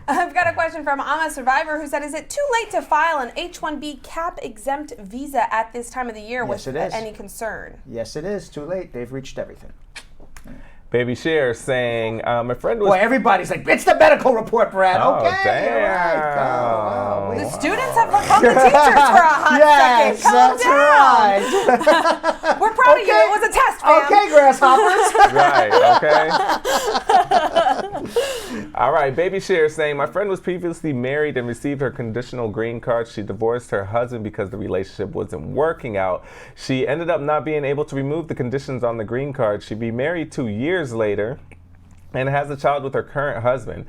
I've got a question from Amma Survivor who said, is it too late to file an H-1B cap-exempt visa at this time of the year with any concern? Yes, it is. Too late. They've reached everything. Baby Cher saying, my friend was... Boy, everybody's like, it's the medical report, Brad. Oh, okay, damn. All right, the students have become the teachers for a hot second. Calm that's down. Right. We're proud of you. It was a test, fam. Okay, grasshoppers. Right, okay. All right, Baby Cher saying, my friend was previously married and received her conditional green card. She divorced her husband because the relationship wasn't working out. She ended up not being able to remove the conditions on the green card. She'd be married 2 years later and has a child with her current husband.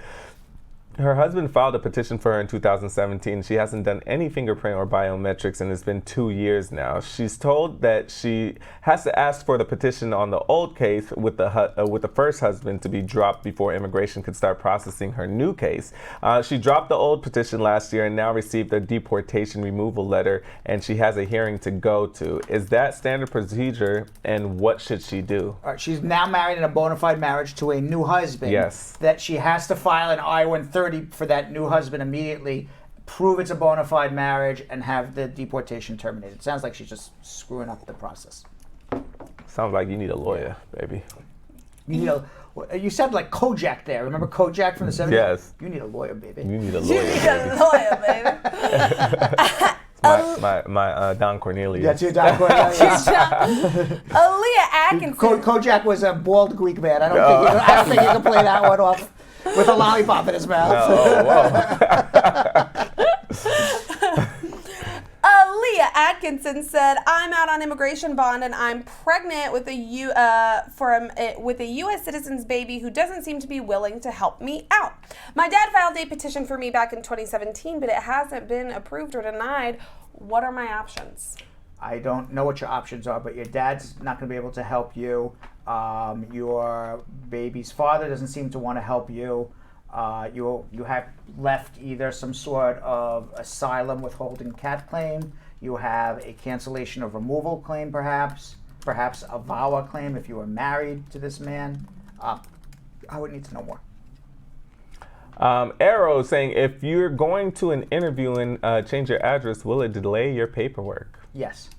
Her husband filed a petition for her in 2017. She hasn't done any fingerprint or biometrics, and it's been 2 years now. She's told that she has to ask for the petition on the old case with the first husband to be dropped before immigration could start processing her new case. She dropped the old petition last year and now received a deportation removal letter, and she has a hearing to go to. Is that standard procedure, and what should she do? All right, she's now married in a bona fide marriage to a new husband. Yes. That she has to file an I-130 for that new husband immediately, prove it's a bona fide marriage, and have the deportation terminated. It sounds like she's just screwing up the process. Sounds like you need a lawyer, baby. You need You said like Kojak there. Remember Kojak from the 70s? Yes. You need a lawyer, baby. You need a You lawyer. need a lawyer, baby. My Don Cornelius. That's your Don Cornelius. Aaliyah Atkinson. Kojak was a bald Greek man. I don't think you can play that one off with a lollipop in his mouth. Aaliyah Atkinson said, "I'm out on immigration bond and I'm pregnant with a U.S. citizen's baby who doesn't seem to be willing to help me out. My dad filed a petition for me back in 2017, but it hasn't been approved or denied. What are my options?" I don't know what your options are, but your dad's not going to be able to help you. Your baby's father doesn't seem to want to help you. You have left either some sort of asylum withholding cat claim. You have a cancellation of removal claim, perhaps a VAWA claim if you were married to this man. I would need to know more. Arrow saying, if you're going to an interview and change your address, will it delay your paperwork? Yes.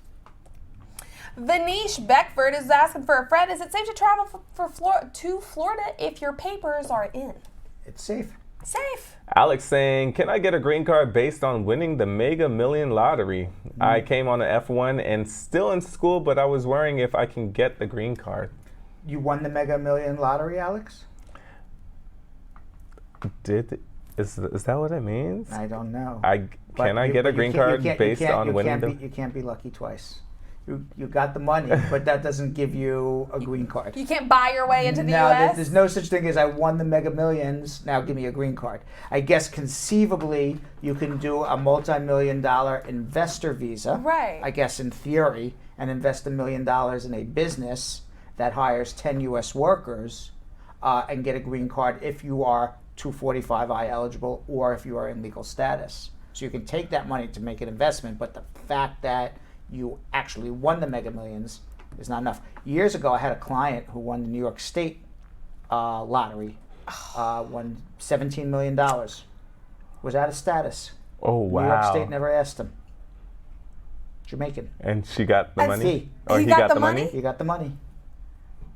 Vanish Beckford is asking for a friend. Is it safe to travel to Florida if your papers are in? It's safe. Safe. Alex saying, can I get a green card based on winning the Mega Million lottery? I came on an F1 and still in school, but I was worrying if I can get the green card. You won the Mega Million lottery, Alex? Is that what it means? I don't know. Can I get a green card based on winning? You can't be lucky twice. You got the money, but that doesn't give you a green card. You can't buy your way into the No, U.S.? there's no such thing as I won the Mega Millions, now give me a green card. I guess conceivably you can do a multi-million-dollar investor visa. Right. I guess in theory, and invest $1 million in a business that hires 10 U.S. workers and get a green card if you are 245I eligible or if you are in legal status. So you can take that money to make an investment, but the fact that you actually won the Mega Millions is not enough. Years ago, I had a client who won the New York State lottery, won $17 million, was out of status. Oh, wow. New York State never asked him. Jamaican. And she got the money? Or he got the money? He got the money.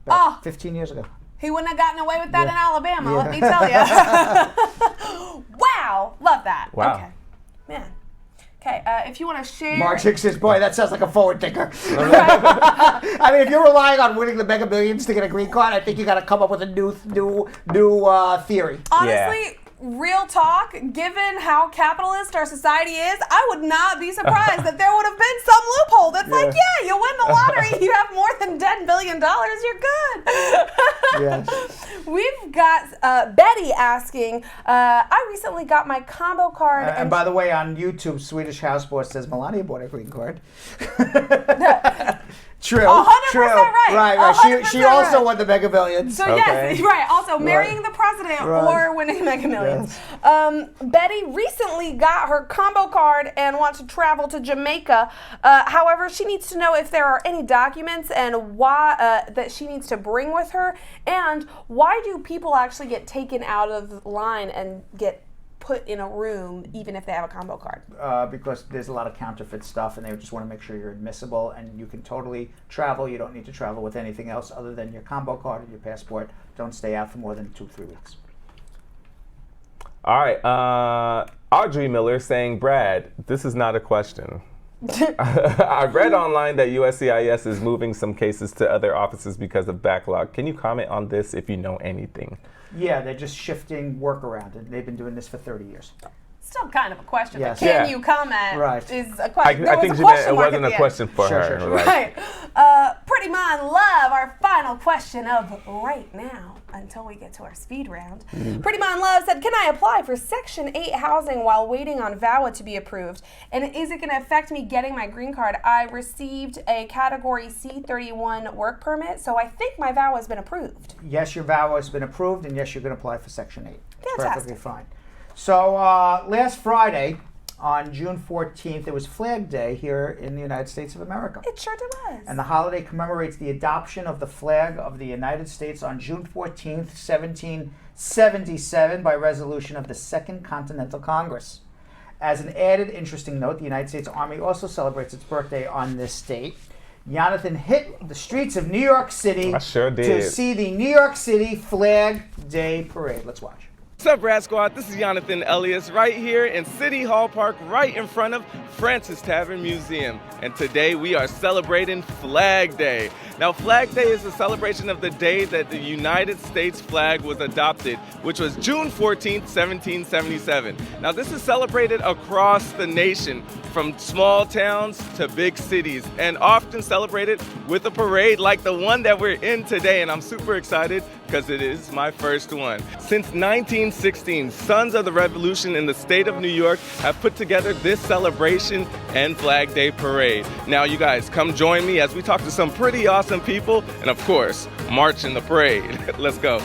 About 15 years ago. He wouldn't have gotten away with that in Alabama, let me tell you. Wow. Love that. Wow. Okay. Man. Okay, if you want to share... Marchik says, boy, that sounds like a forward thinker. I mean, if you're relying on winning the Mega Millions to get a green card, I think you got to come up with a new theory. Honestly, real talk, given how capitalist our society is, I would not be surprised that there would have been some loophole that's like, yeah, you win the lottery, you have more than $10 billion, you're good. Yes. We've got Betty asking, I recently got my combo card. And by the way, on YouTube, Swedish Houseboy says Melania bought a green card. True. 100% true. right. Right. She also right. won the Mega Millions. So yes, right. Also, marrying the president or winning Mega Millions. Yes. Betty recently got her combo card and wants to travel to Jamaica. However, she needs to know if there are any documents and why that she needs to bring with her, and why do people actually get taken out of line and get put in a room even if they have a combo card? Because there's a lot of counterfeit stuff and they just want to make sure you're admissible and you can totally travel. You don't need to travel with anything else other than your combo card and your passport. Don't stay out for more than 2-3 weeks. All right. Audrey Miller saying, Brad, this is not a question. I read online that USCIS is moving some cases to other offices because of backlog. Can you comment on this if you know anything? Yeah, they're just shifting work around, and they've been doing this for 30 years. Still kind of a question, Yes. but can you comment? Right. Is a question. I think she meant it wasn't a question for her. Sure. Right. Pretty Mind Love, our final question of right now, until we get to our speed round. Pretty Mind Love said, can I apply for Section 8 housing while waiting on VAWA to be approved? And is it going to affect me getting my green card? I received a Category C31 work permit, so I think my VAWA has been approved. Yes, your VAWA has been approved, and yes, you can apply for Section 8. Fantastic. Perfectly fine. So last Friday, on June 14th, it was Flag Day here in the United States of America. It sure was. And the holiday commemorates the adoption of the flag of the United States on June 14th, 1777 by resolution of the Second Continental Congress. As an added interesting note, the United States Army also celebrates its birthday on this date. Jonathan hit the streets of New York City I sure to did. see the New York City Flag Day Parade. Let's watch. What's up, Brad Squad? This is Jonathan Elias right here in City Hall Park, right in front of Francis Tavern Museum. And today we are celebrating Flag Day. Now, Flag Day is a celebration of the day that the United States flag was adopted, which was June 14th, 1777. Now, this is celebrated across the nation, from small towns to big cities, and often celebrated with a parade like the one that we're in today. And I'm super excited because it is my first one. Since 1916, Sons of the Revolution in the state of New York have put together this celebration and Flag Day Parade. Now, you guys, come join me as we talk to some pretty awesome people and, of course, march in the parade. Let's go.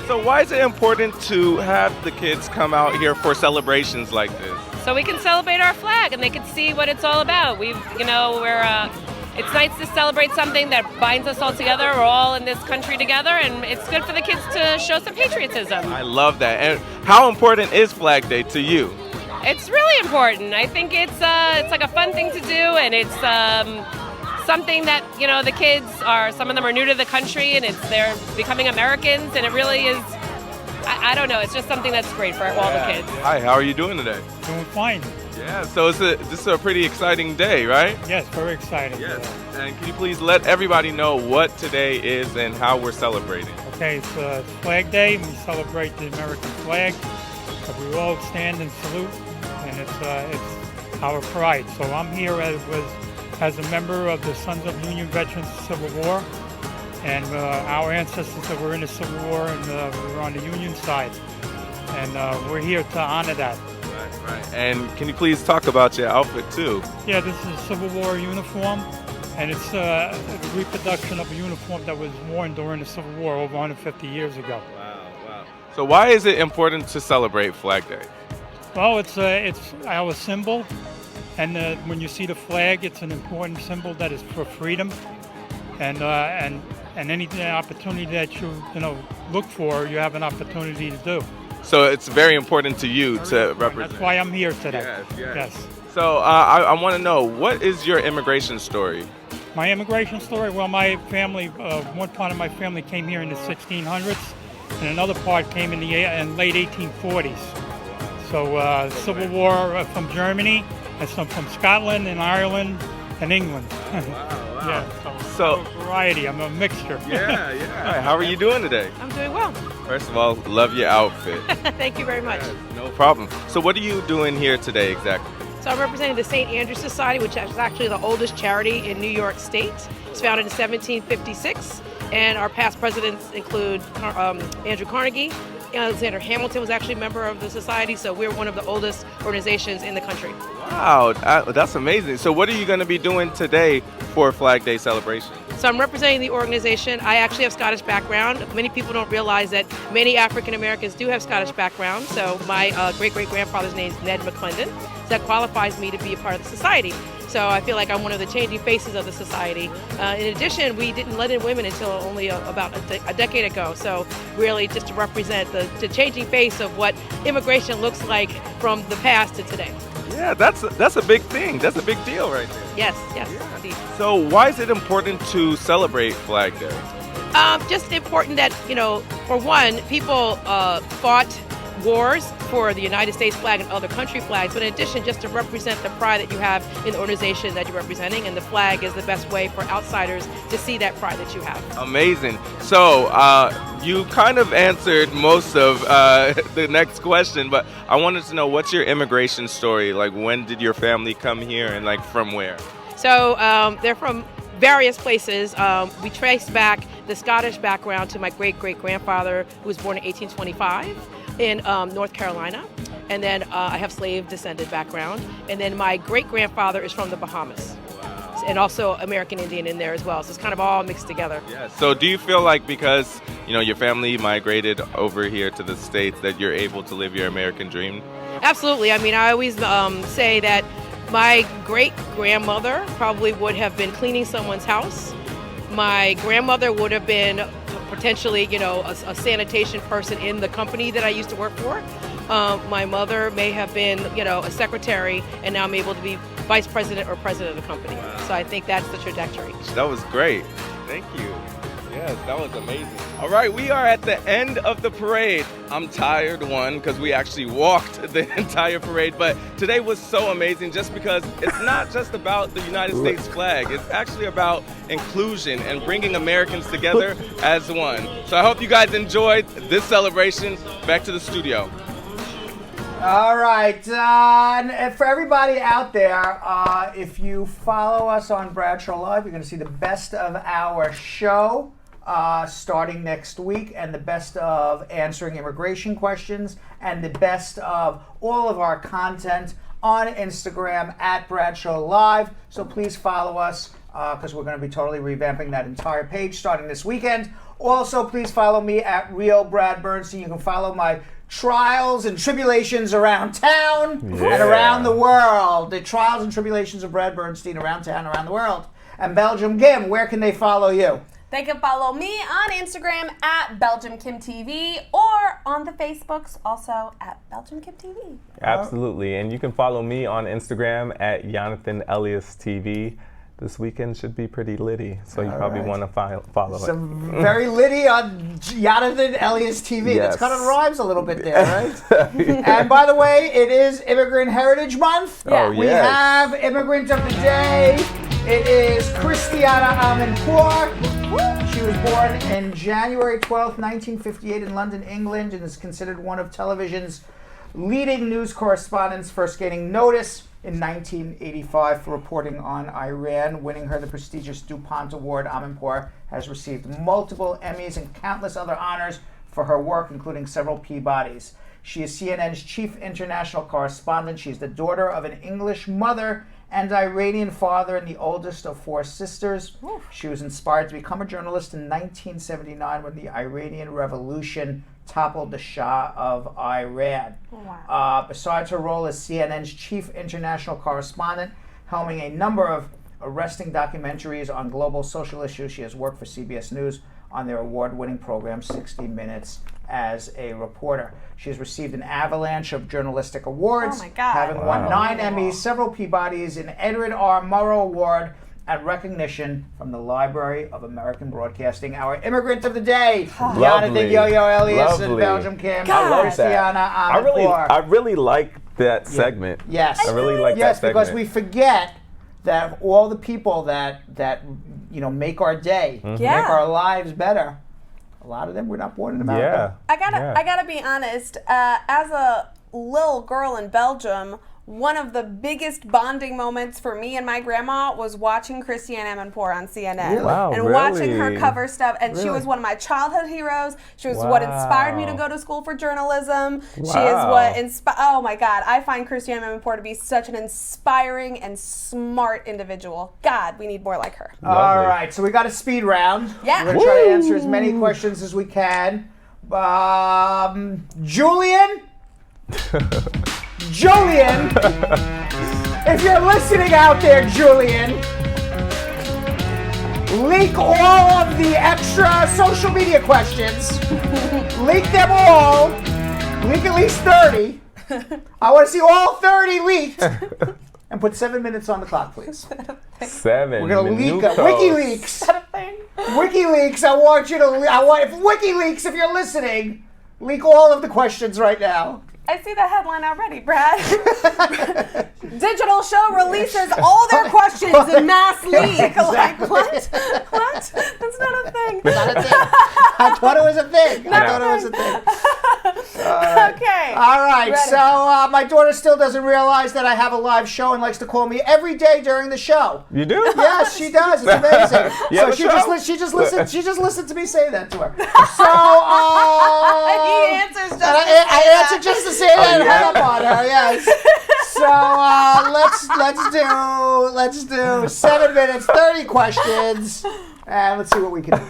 So why is it important to have the kids come out here for celebrations like this? So we can celebrate our flag and they can see what it's all about. It's nice to celebrate something that binds us all together. We're all in this country together, and it's good for the kids to show some patriotism. I love that. And how important is Flag Day to you? It's really important. I think it's like a fun thing to do, and it's something that, the kids some of them are new to the country, and they're becoming Americans, and it really is, I don't know, it's just something that's great for all the kids. Hi, how are you doing today? Doing fine. Yeah, so this is a pretty exciting day, right? Yes, very exciting. Yes. And can you please let everybody know what today is and how we're celebrating? Okay, it's Flag Day. We celebrate the American flag. We all stand and salute, and it's our pride. So I'm here as a member of the Sons of Union Veterans of the Civil War, and our ancestors that were in the Civil War, and we were on the Union side, and we're here to honor that. Right. And can you please talk about your outfit too? Yeah, this is a Civil War uniform, and it's a reproduction of a uniform that was worn during the Civil War over 150 years ago. Wow. So why is it important to celebrate Flag Day? Well, it's our symbol, and when you see the flag, it's an important symbol that is for freedom, and any opportunity that you look for, you have an opportunity to do. So it's very important to you to represent. That's why I'm here today. Yes. So I want to know, what is your immigration story? My immigration story? Well, my family, one part of my family came here in the 1600s, and another part came in the late 1840s. So Civil War from Germany, and some from Scotland and Ireland and England. Yeah, so variety. I'm a mixture. Yeah. How are you doing today? I'm doing well. First of all, love your outfit. Thank you very much. No problem. So what are you doing here today exactly? So I'm representing the St. Andrew Society, which is actually the oldest charity in New York State. It's founded in 1756, and our past presidents include Andrew Carnegie. Alexander Hamilton was actually a member of the society, so we're one of the oldest organizations in the country. Wow, that's amazing. So what are you going to be doing today for Flag Day celebration? So I'm representing the organization. I actually have Scottish background. Many people don't realize that many African Americans do have Scottish background. So my great-great-grandfather's name is Ned McClendon. So that qualifies me to be a part of the society. So I feel like I'm one of the changing faces of the society. In addition, we didn't let in women until only about a decade ago. So really just to represent the changing face of what immigration looks like from the past to today. Yeah, that's a big thing. That's a big deal right there. Yes, indeed. So why is it important to celebrate Flag Day? Just important that, for one, people fought wars for the United States flag and other country flags, but in addition, just to represent the pride that you have in the organization that you're representing, and the flag is the best way for outsiders to see that pride that you have. Amazing. So you kind of answered most of the next question, but I wanted to know, what's your immigration story? Like, when did your family come here, and like from where? So they're from various places. We trace back the Scottish background to my great-great-grandfather, who was born in 1825 in North Carolina. And then I have slave-descended background. And then my great-grandfather is from the Bahamas. And also American Indian in there as well. So it's kind of all mixed together. Yeah. So do you feel like because, your family migrated over here to the States that you're able to live your American dream? Absolutely. I mean, I always say that my great-grandmother probably would have been cleaning someone's house. My grandmother would have been potentially, a sanitation person in the company that I used to work for. My mother may have been, a secretary, and now I'm able to be vice president or president of the company. So I think that's the trajectory. That was great. Thank you. Yes, that was amazing. All right, we are at the end of the parade. I'm tired, because we actually walked the entire parade, but today was so amazing just because it's not just about the United States flag. It's actually about inclusion and bringing Americans together as one. So I hope you guys enjoyed this celebration. Back to the studio. All right, and for everybody out there, if you follow us on Bradshaw Live, you're going to see the best of our show starting next week, and the best of answering immigration questions, and the best of all of our content on Instagram at Bradshaw Live. So please follow us because we're going to be totally revamping that entire page starting this weekend. Also, please follow me at Real Brad Bernstein. You can follow my trials and tribulations around town and around the world. The trials and tribulations of Brad Bernstein around town, around the world. And Belgium Gim, where can they follow you? They can follow me on Instagram at BelgiumKimTV or on the Facebooks also at BelgiumKimTV. Absolutely. And you can follow me on Instagram at Jonathan Elias TV. This weekend should be pretty litty, so you probably want to follow it. Some very litty on Jonathan Elias TV. Yes. That's kind of rhymes a little bit there, right? And by the way, it is Immigrant Heritage Month. Oh, We have Immigrant of the Day. It is Christiana Amanpour. She was born in January 12th, 1958 in London, England, and is considered one of television's leading news correspondents, first gaining notice in 1985 for reporting on Iran, winning her the prestigious DuPont Award. Amanpour has received multiple Emmys and countless other honors for her work, including several Peabodys. She is CNN's chief international correspondent. She is the daughter of an English mother and Iranian father, and the oldest of four sisters. She was inspired to become a journalist in 1979 when the Iranian Revolution toppled the Shah of Iran. Besides her role as CNN's chief international correspondent, helming a number of arresting documentaries on global social issues, she has worked for CBS News on their award-winning program 60 Minutes as a reporter. She has received an avalanche of journalistic awards, having won 9 Emmys, several Peabodys, an Edward R. Murrow Award, and recognition from the Library of American Broadcasting. Our Immigrant of the Day, Jonathan Yo-Yo Elias and Belgium Kim, Christiana Amanpour. I really like that segment. Yes. I really like that Yes, segment. because we forget that all the people that make our day, make our lives better, a lot of them were not born in America. I gotta be honest. As a little girl in Belgium, one of the biggest bonding moments for me and my grandma was watching Christiane Amanpour on CNN. Really? Wow, and really? watching her cover stuff. And she Really? was one of my childhood heroes. She was Wow. what inspired me to go to school for journalism. She is Wow. what oh my God, I find Christiane Amanpour to be such an inspiring and smart indivijulian. God, we need more like her. All right, so we got a speed round. Yeah. We're going to try to answer as many questions as we can. Julian? Julian, if you're listening out there, Julian, leak all of the extra social media questions. Leak them all. Leak at least 30. I want to see all 30 leaked. And put 7 minutes on the clock, please. 7. We're going to leak Minutos. WikiLeaks. Is that a thing? WikiLeaks, if WikiLeaks, if you're listening, leak all of the questions right now. I see the headline already, Brad. Digital show releases all their questions in mass leak. Exactly. Like, what? What? That's not a thing. Not a thing. I thought it was a thing. Okay. All right. Ready. So my daughter still doesn't realize that I have a live show and likes to call me every day during the show. You do? Yes, she does. It's amazing. You have So a she show? just listened to me say that to her. So He answers just I answered just to say that and hung up on her. Yes. So let's do 7 minutes, 30 questions, and let's see what we can do.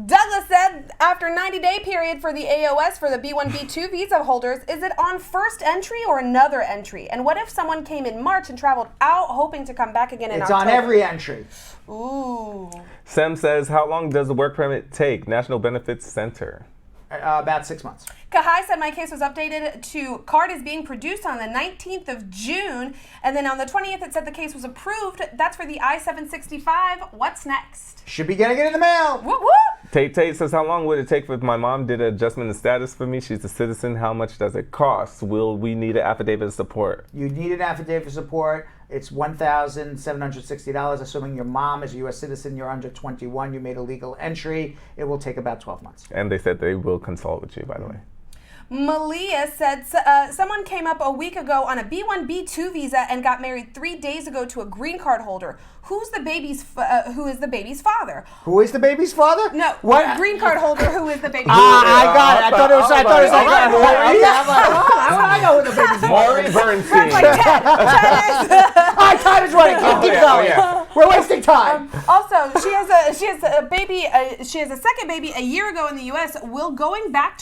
Douglas said, after 90-day period for the AOS for the B1, B2 visa holders, is it on first entry or another entry? And what if someone came in March and traveled out hoping to come back again in It's October? on every entry. Ooh. Sem says, how long does the work permit take? National Benefits Center. About 6 months. Kahai said my case was updated to card is being produced on the 19th of June. And then on the 20th, it said the case was approved. That's for the I-765. What's next? Should be getting it in the mail. Whoop, whoop. Tate says, how long would it take if my mom did an adjustment of status for me? She's a citizen. How much does it cost? Will we need an affidavit of support? You need an affidavit of support. It's $1,760. Assuming your mom is a U.S. citizen, you're under 21, you made a legal entry. It will take about 12 months. And they said they will consult with you, by the way. Malia said someone came up a week ago on a B1, B2 visa and got married 3 days ago to a green card holder. Who is the baby's father? Who is the baby's father? No, what? Green card holder. Who is the baby's father? I got it. I thought it was like I know who the baby's father is. Bernstein. Time is running. Keep going. Yeah. We're wasting time. Also, she has a baby. She has a second baby a year ago in the U.S. She'll be going back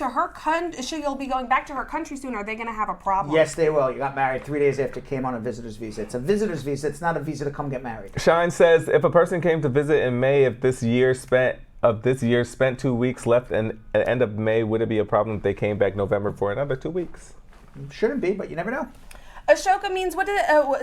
to her country soon. Are they going to have a problem? Yes, they will. You got married 3 days after it came on a visitor's visa. It's a visitor's visa. It's not a visa to come get married. Shine says, if a person came to visit in May of this year spent 2 weeks left and at the end of May, would it be a problem if they came back November for another 2 weeks? Shouldn't be, but you never know. Ashoka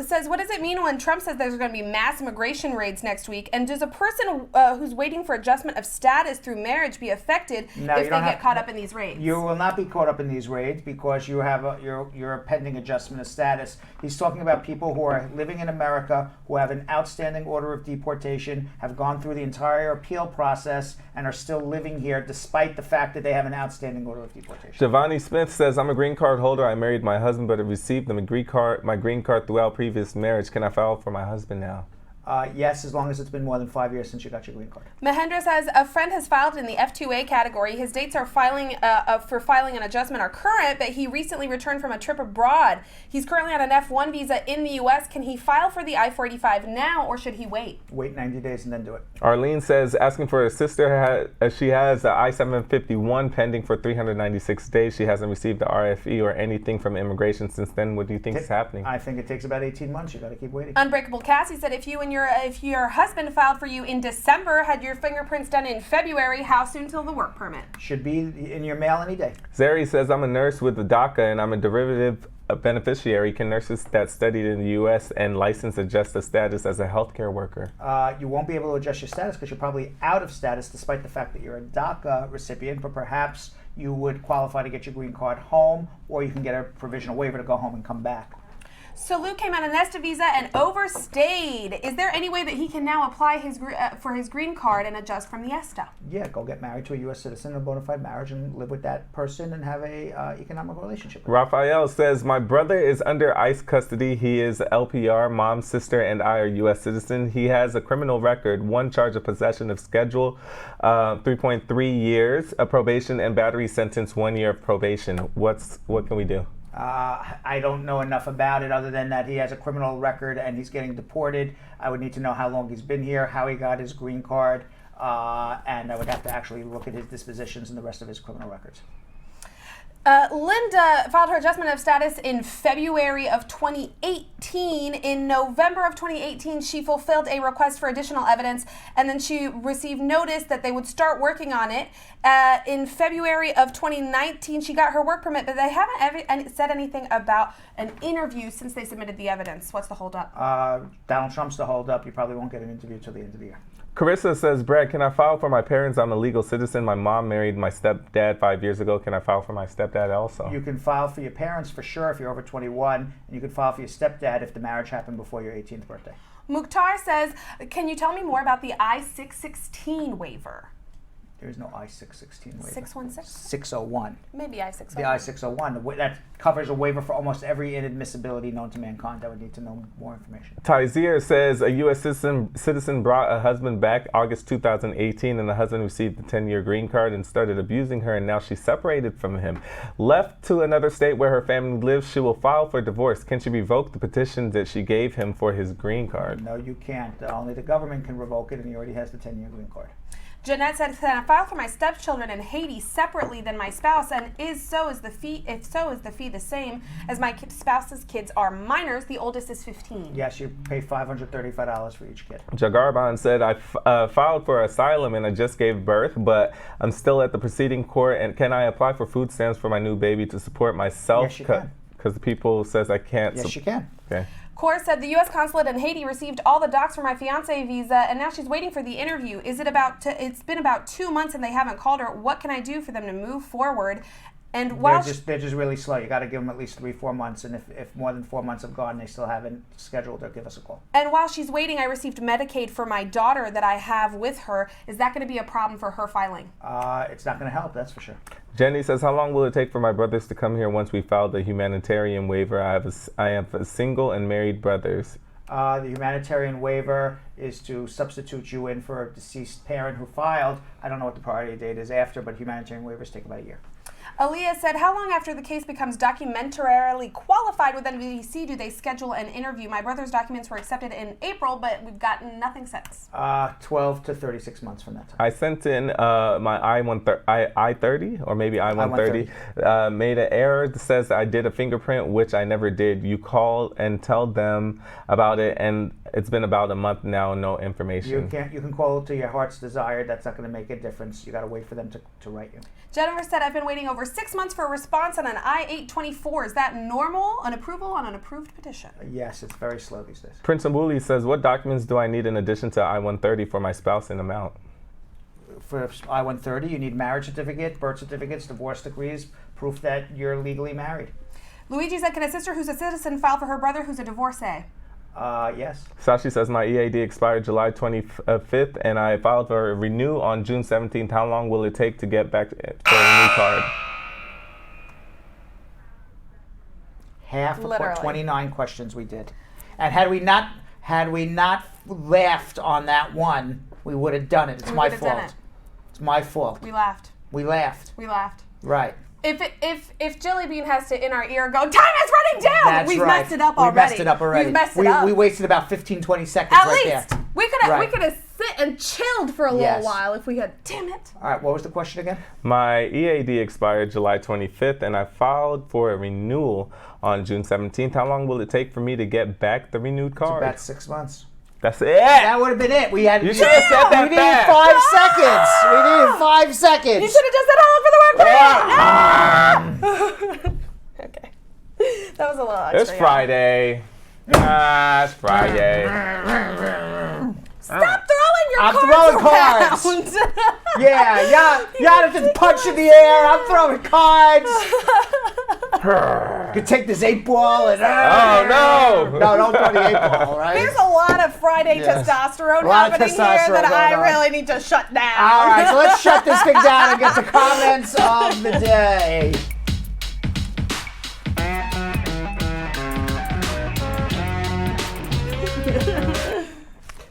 says, what does it mean when Trump says there's going to be mass immigration raids next week? And does a person who's waiting for adjustment of status through marriage be affected if they get caught up in these raids? You will not be caught up in these raids because you have your pending adjustment of status. He's talking about people who are living in America who have an outstanding order of deportation, have gone through the entire appeal process, and are still living here despite the fact that they have an outstanding order of deportation. Shivani Smith says, I'm a green card holder. I married my husband, but I received my green card throughout previous marriage. Can I file for my husband now? Yes, as long as it's been more than 5 years since you got your green card. Mahendra says a friend has filed in the F2A category. His dates are for filing an adjustment are current, but he recently returned from a trip abroad. He's currently on an F1 visa in the U.S. Can he file for the I-485 now, or should he wait? Wait 90 days and then do it. Arlene says, asking for her sister, she has the I-751 pending for 396 days. She hasn't received the RFE or anything from immigration since then. What do you think is happening? I think it takes about 18 months. You got to keep waiting. Unbreakable Cassie said, if your husband filed for you in December, had your fingerprints done in February, how soon till the work permit? Should be in your mail any day. Zeri says, I'm a nurse with the DACA and I'm a derivative beneficiary. Can nurses that studied in the U.S. and licensed adjust the status as a healthcare worker? You won't be able to adjust your status because you're probably out of status despite the fact that you're a DACA recipient, but perhaps you would qualify to get your green card home, or you can get a provisional waiver to go home and come back. So Luke came on an ESTA visa and overstayed. Is there any way that he can now apply for his green card and adjust from the ESTA? Yeah, go get married to a U.S. citizen, a bona fide marriage, and live with that person and have a economic relationship. Raphael says, my brother is under ICE custody. He is LPR. Mom, sister, and I are U.S. citizen. He has a criminal record, one charge of possession of schedule, 3.3 years of probation, and battery sentence, 1 year of probation. What can we do? I don't know enough about it other than that he has a criminal record and he's getting deported. I would need to know how long he's been here, how he got his green card, and I would have to actually look at his dispositions and the rest of his criminal records. Linda filed her adjustment of status in February of 2018. In November of 2018, she fulfilled a request for additional evidence, and then she received notice that they would start working on it. In February of 2019, she got her work permit, but they haven't said anything about an interview since they submitted the evidence. What's the holdup? Donald Trump's the holdup. You probably won't get an interview till the end of the year. Carissa says, Brad, can I file for my parents? I'm a legal citizen. My mom married my stepdad 5 years ago. Can I file for my stepdad also? You can file for your parents for sure if you're over 21, and you can file for your stepdad if the marriage happened before your 18th birthday. Mukhtar says, can you tell me more about the I-616 waiver? There is no I-616 waiver. 616? 601. Maybe I-601. The I-601. That covers a waiver for almost every inadmissibility known to mankind. I would need to know more information. Tyzir says a U.S. citizen brought a husband back August 2018, and the husband received the 10-year green card and started abusing her, and now she's separated from him. Left to another state where her family lives, she will file for divorce. Can she revoke the petition that she gave him for his green card? No, you can't. Only the government can revoke it, and he already has the 10-year green card. Jeanette said, can I file for my stepchildren in Haiti separately than my spouse? And if so, is the fee the same as my spouse's kids are minors? The oldest is 15. Yes, you pay $535 for each kid. Jagarban said, I filed for asylum and I just gave birth, but I'm still at the proceeding court. And can I apply for food stamps for my new baby to support myself? Yes, you can. Because the people says I can't. Yes, you can. Okay. Cora said the U.S. consulate in Haiti received all the docs for my fiance visa, and now she's waiting for the interview. It's been about 2 months and they haven't called her. What can I do for them to move forward? And while they're just really slow. You got to give them at least 3-4 months, and if more than 4 months have gone and they still haven't scheduled, they'll give us a call. And while she's waiting, I received Medicaid for my daughter that I have with her. Is that going to be a problem for her filing? It's not going to help, that's for sure. Jenny says, how long will it take for my brothers to come here once we file the humanitarian waiver? I have a single and married brothers. The humanitarian waiver is to substitute you in for a deceased parent who filed. I don't know what the priority date is after, but humanitarian waivers take about a year. Aaliyah said, how long after the case becomes documentarily qualified with NBC do they schedule an interview? My brother's documents were accepted in April, but we've gotten nothing since. 12 to 36 months from that time. I sent in my I-30 or maybe I-130. Made an error that says I did a fingerprint, which I never did. You call and tell them about it, and it's been about a month now, no information. You can call to your heart's desire. That's not going to make a difference. You got to wait for them to write you. Jennifer said, I've been waiting over 6 months for a response on an I-824. Is that normal? An approval on an approved petition? Yes, it's very slow these days. Prince Ambuli says, what documents do I need in addition to I-130 for my spouse and amount? For I-130, you need marriage certificate, birth certificates, divorce decrees, proof that you're legally married. Luigi said, can a sister who's a citizen file for her brother who's a divorcee? Yes. Sashi says, my EAD expired July 25th, and I filed for a renew on June 17th. How long will it take to get back for a new card? Half of 29 questions we did. And had we not laughed on that one, we would have done it. It's my fault. It's my fault. We laughed. We laughed. We laughed. Right. If Jelly Bean has to in our ear go, time is running down. We've messed it up already. We messed it up already. We've messed it up. We wasted about 15-20 seconds At right least. there. We could have sit and chilled for a little while if we had. Damn it. All right, what was the question again? My EAD expired July 25th, and I filed for a renewal on June 17th. How long will it take for me to get back the renewed card? It's about 6 months. That's it. That would have been it. You should have said that We needed 5 seconds. We needed 5 seconds. You should have just said how long for the work period. Okay. That was a little extra. It's Friday. It's Friday. Stop throwing your cards throwing cards. Yeah, y'all just punch in the air. I'm throwing cards. You could take this 8-ball and... Oh, no. No, don't throw the 8-ball, all right? There's a lot of Friday testosterone happening here that I really need to shut down. All right, so let's shut this thing down and get to comments of the day.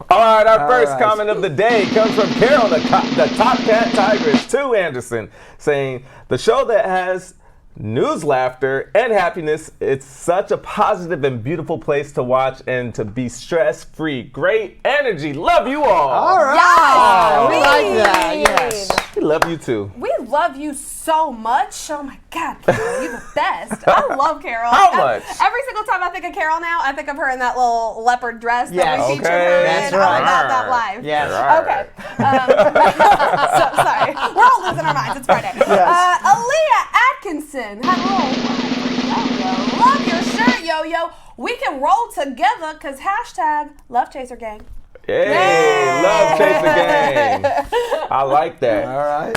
All right, our first comment of the day comes from Carol, the Top Cat Tigress, to Anderson, saying, the show that has news, laughter, and happiness, it's such a positive and beautiful place to watch and to be stress-free. Great energy. Love you all. All right. We like that, yes. We love you too. We love you so much. Oh my God, Carol, you're the best. I love Carol. How much? Every single time I think of Carol now, I think of her in that little leopard dress that we featured her That's in right. About That Live. Yes. Okay. So sorry. We're all losing our minds. It's Friday. Yes. Aaliyah Atkinson. Hello. Yo-yo. Love your shirt, yo-yo. We can roll together because #Love Chaser Gang. Hey, Love Chaser Gang. I like that.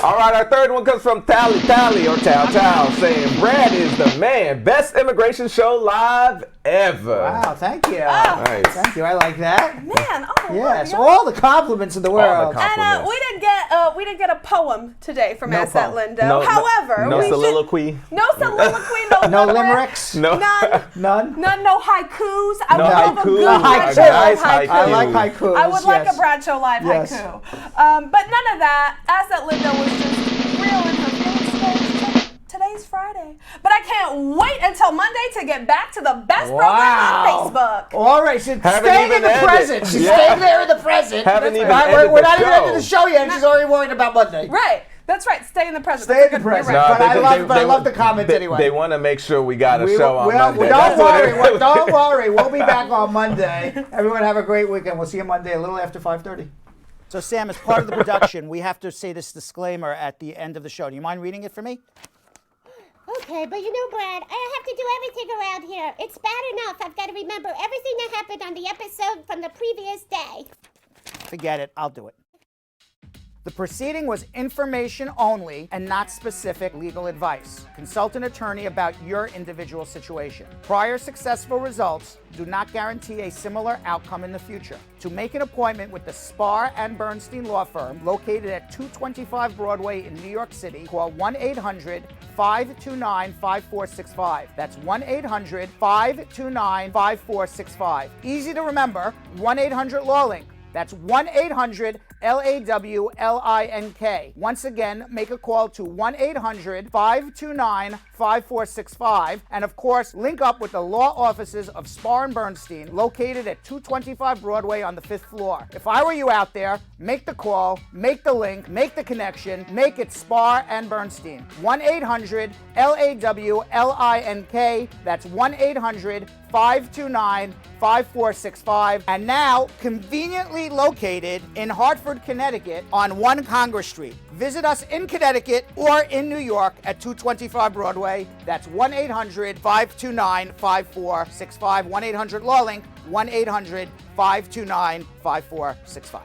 All right, our third one comes from Tally or Tal, saying, Brad is the man. Best immigration show live ever. Wow, thank you. Nice. Thank you. I like that. Man, Yes, all the compliments in the world. And we didn't get a poem today from Asset Lindo. No, However, no soliloquy. No soliloquy, no limericks. No None. No haikus. I No would love a haiku. good Nice haiku. I like haikus. I would like a Bradshaw Live Yes. haiku. But none of that. Asset Lindo was just real in her feelings today. Today's Friday. But I can't wait until Monday to get back to the best program on Facebook. All right, so Haven't staying even in the ended. present. She's Yeah. staying there in the present. Haven't even Right, ended we're the not even show. ended the show yet, and she's already worried about Monday. Right. That's right. Stay in the present. Stay in the present. No, But I love the comment anyway. They want to make sure we got a show on Monday. Don't worry. We'll be back on Monday. Everyone have a great weekend. We'll see you Monday a little after 5:30. So, Sam, as part of the production, we have to say this disclaimer at the end of the show. Do you mind reading it for me? Okay, but you know, Brad, I have to do everything around here. It's bad enough I've got to remember everything that happened on the episode from the previous day. Forget it. I'll do it. The proceeding was information only and not specific legal advice. Consult an attorney about your individual situation. Prior successful results do not guarantee a similar outcome in the future. To make an appointment with the Spar and Bernstein law firm located at 225 Broadway in New York City, call 1-800-529-5465. That's 1-800-529-5465. Easy to remember, 1-800-LAW-LINK. That's 1-800-LAWLINK. Once again, make a call to 1-800-529-5465. And of course, link up with the law offices of Spar and Bernstein, located at 225 Broadway on the 5th floor. If I were you out there, make the call, make the link, make the connection, make it Spar and Bernstein. 1-800-LAWLINK. That's 1-800-529-5465. And now, conveniently located in Hartford, Connecticut on 1 Congress Street. Visit us in Connecticut or in New York at 225 Broadway. That's 1-800-529-5465. 1-800-LAW-LINK. 1-800-529-5465.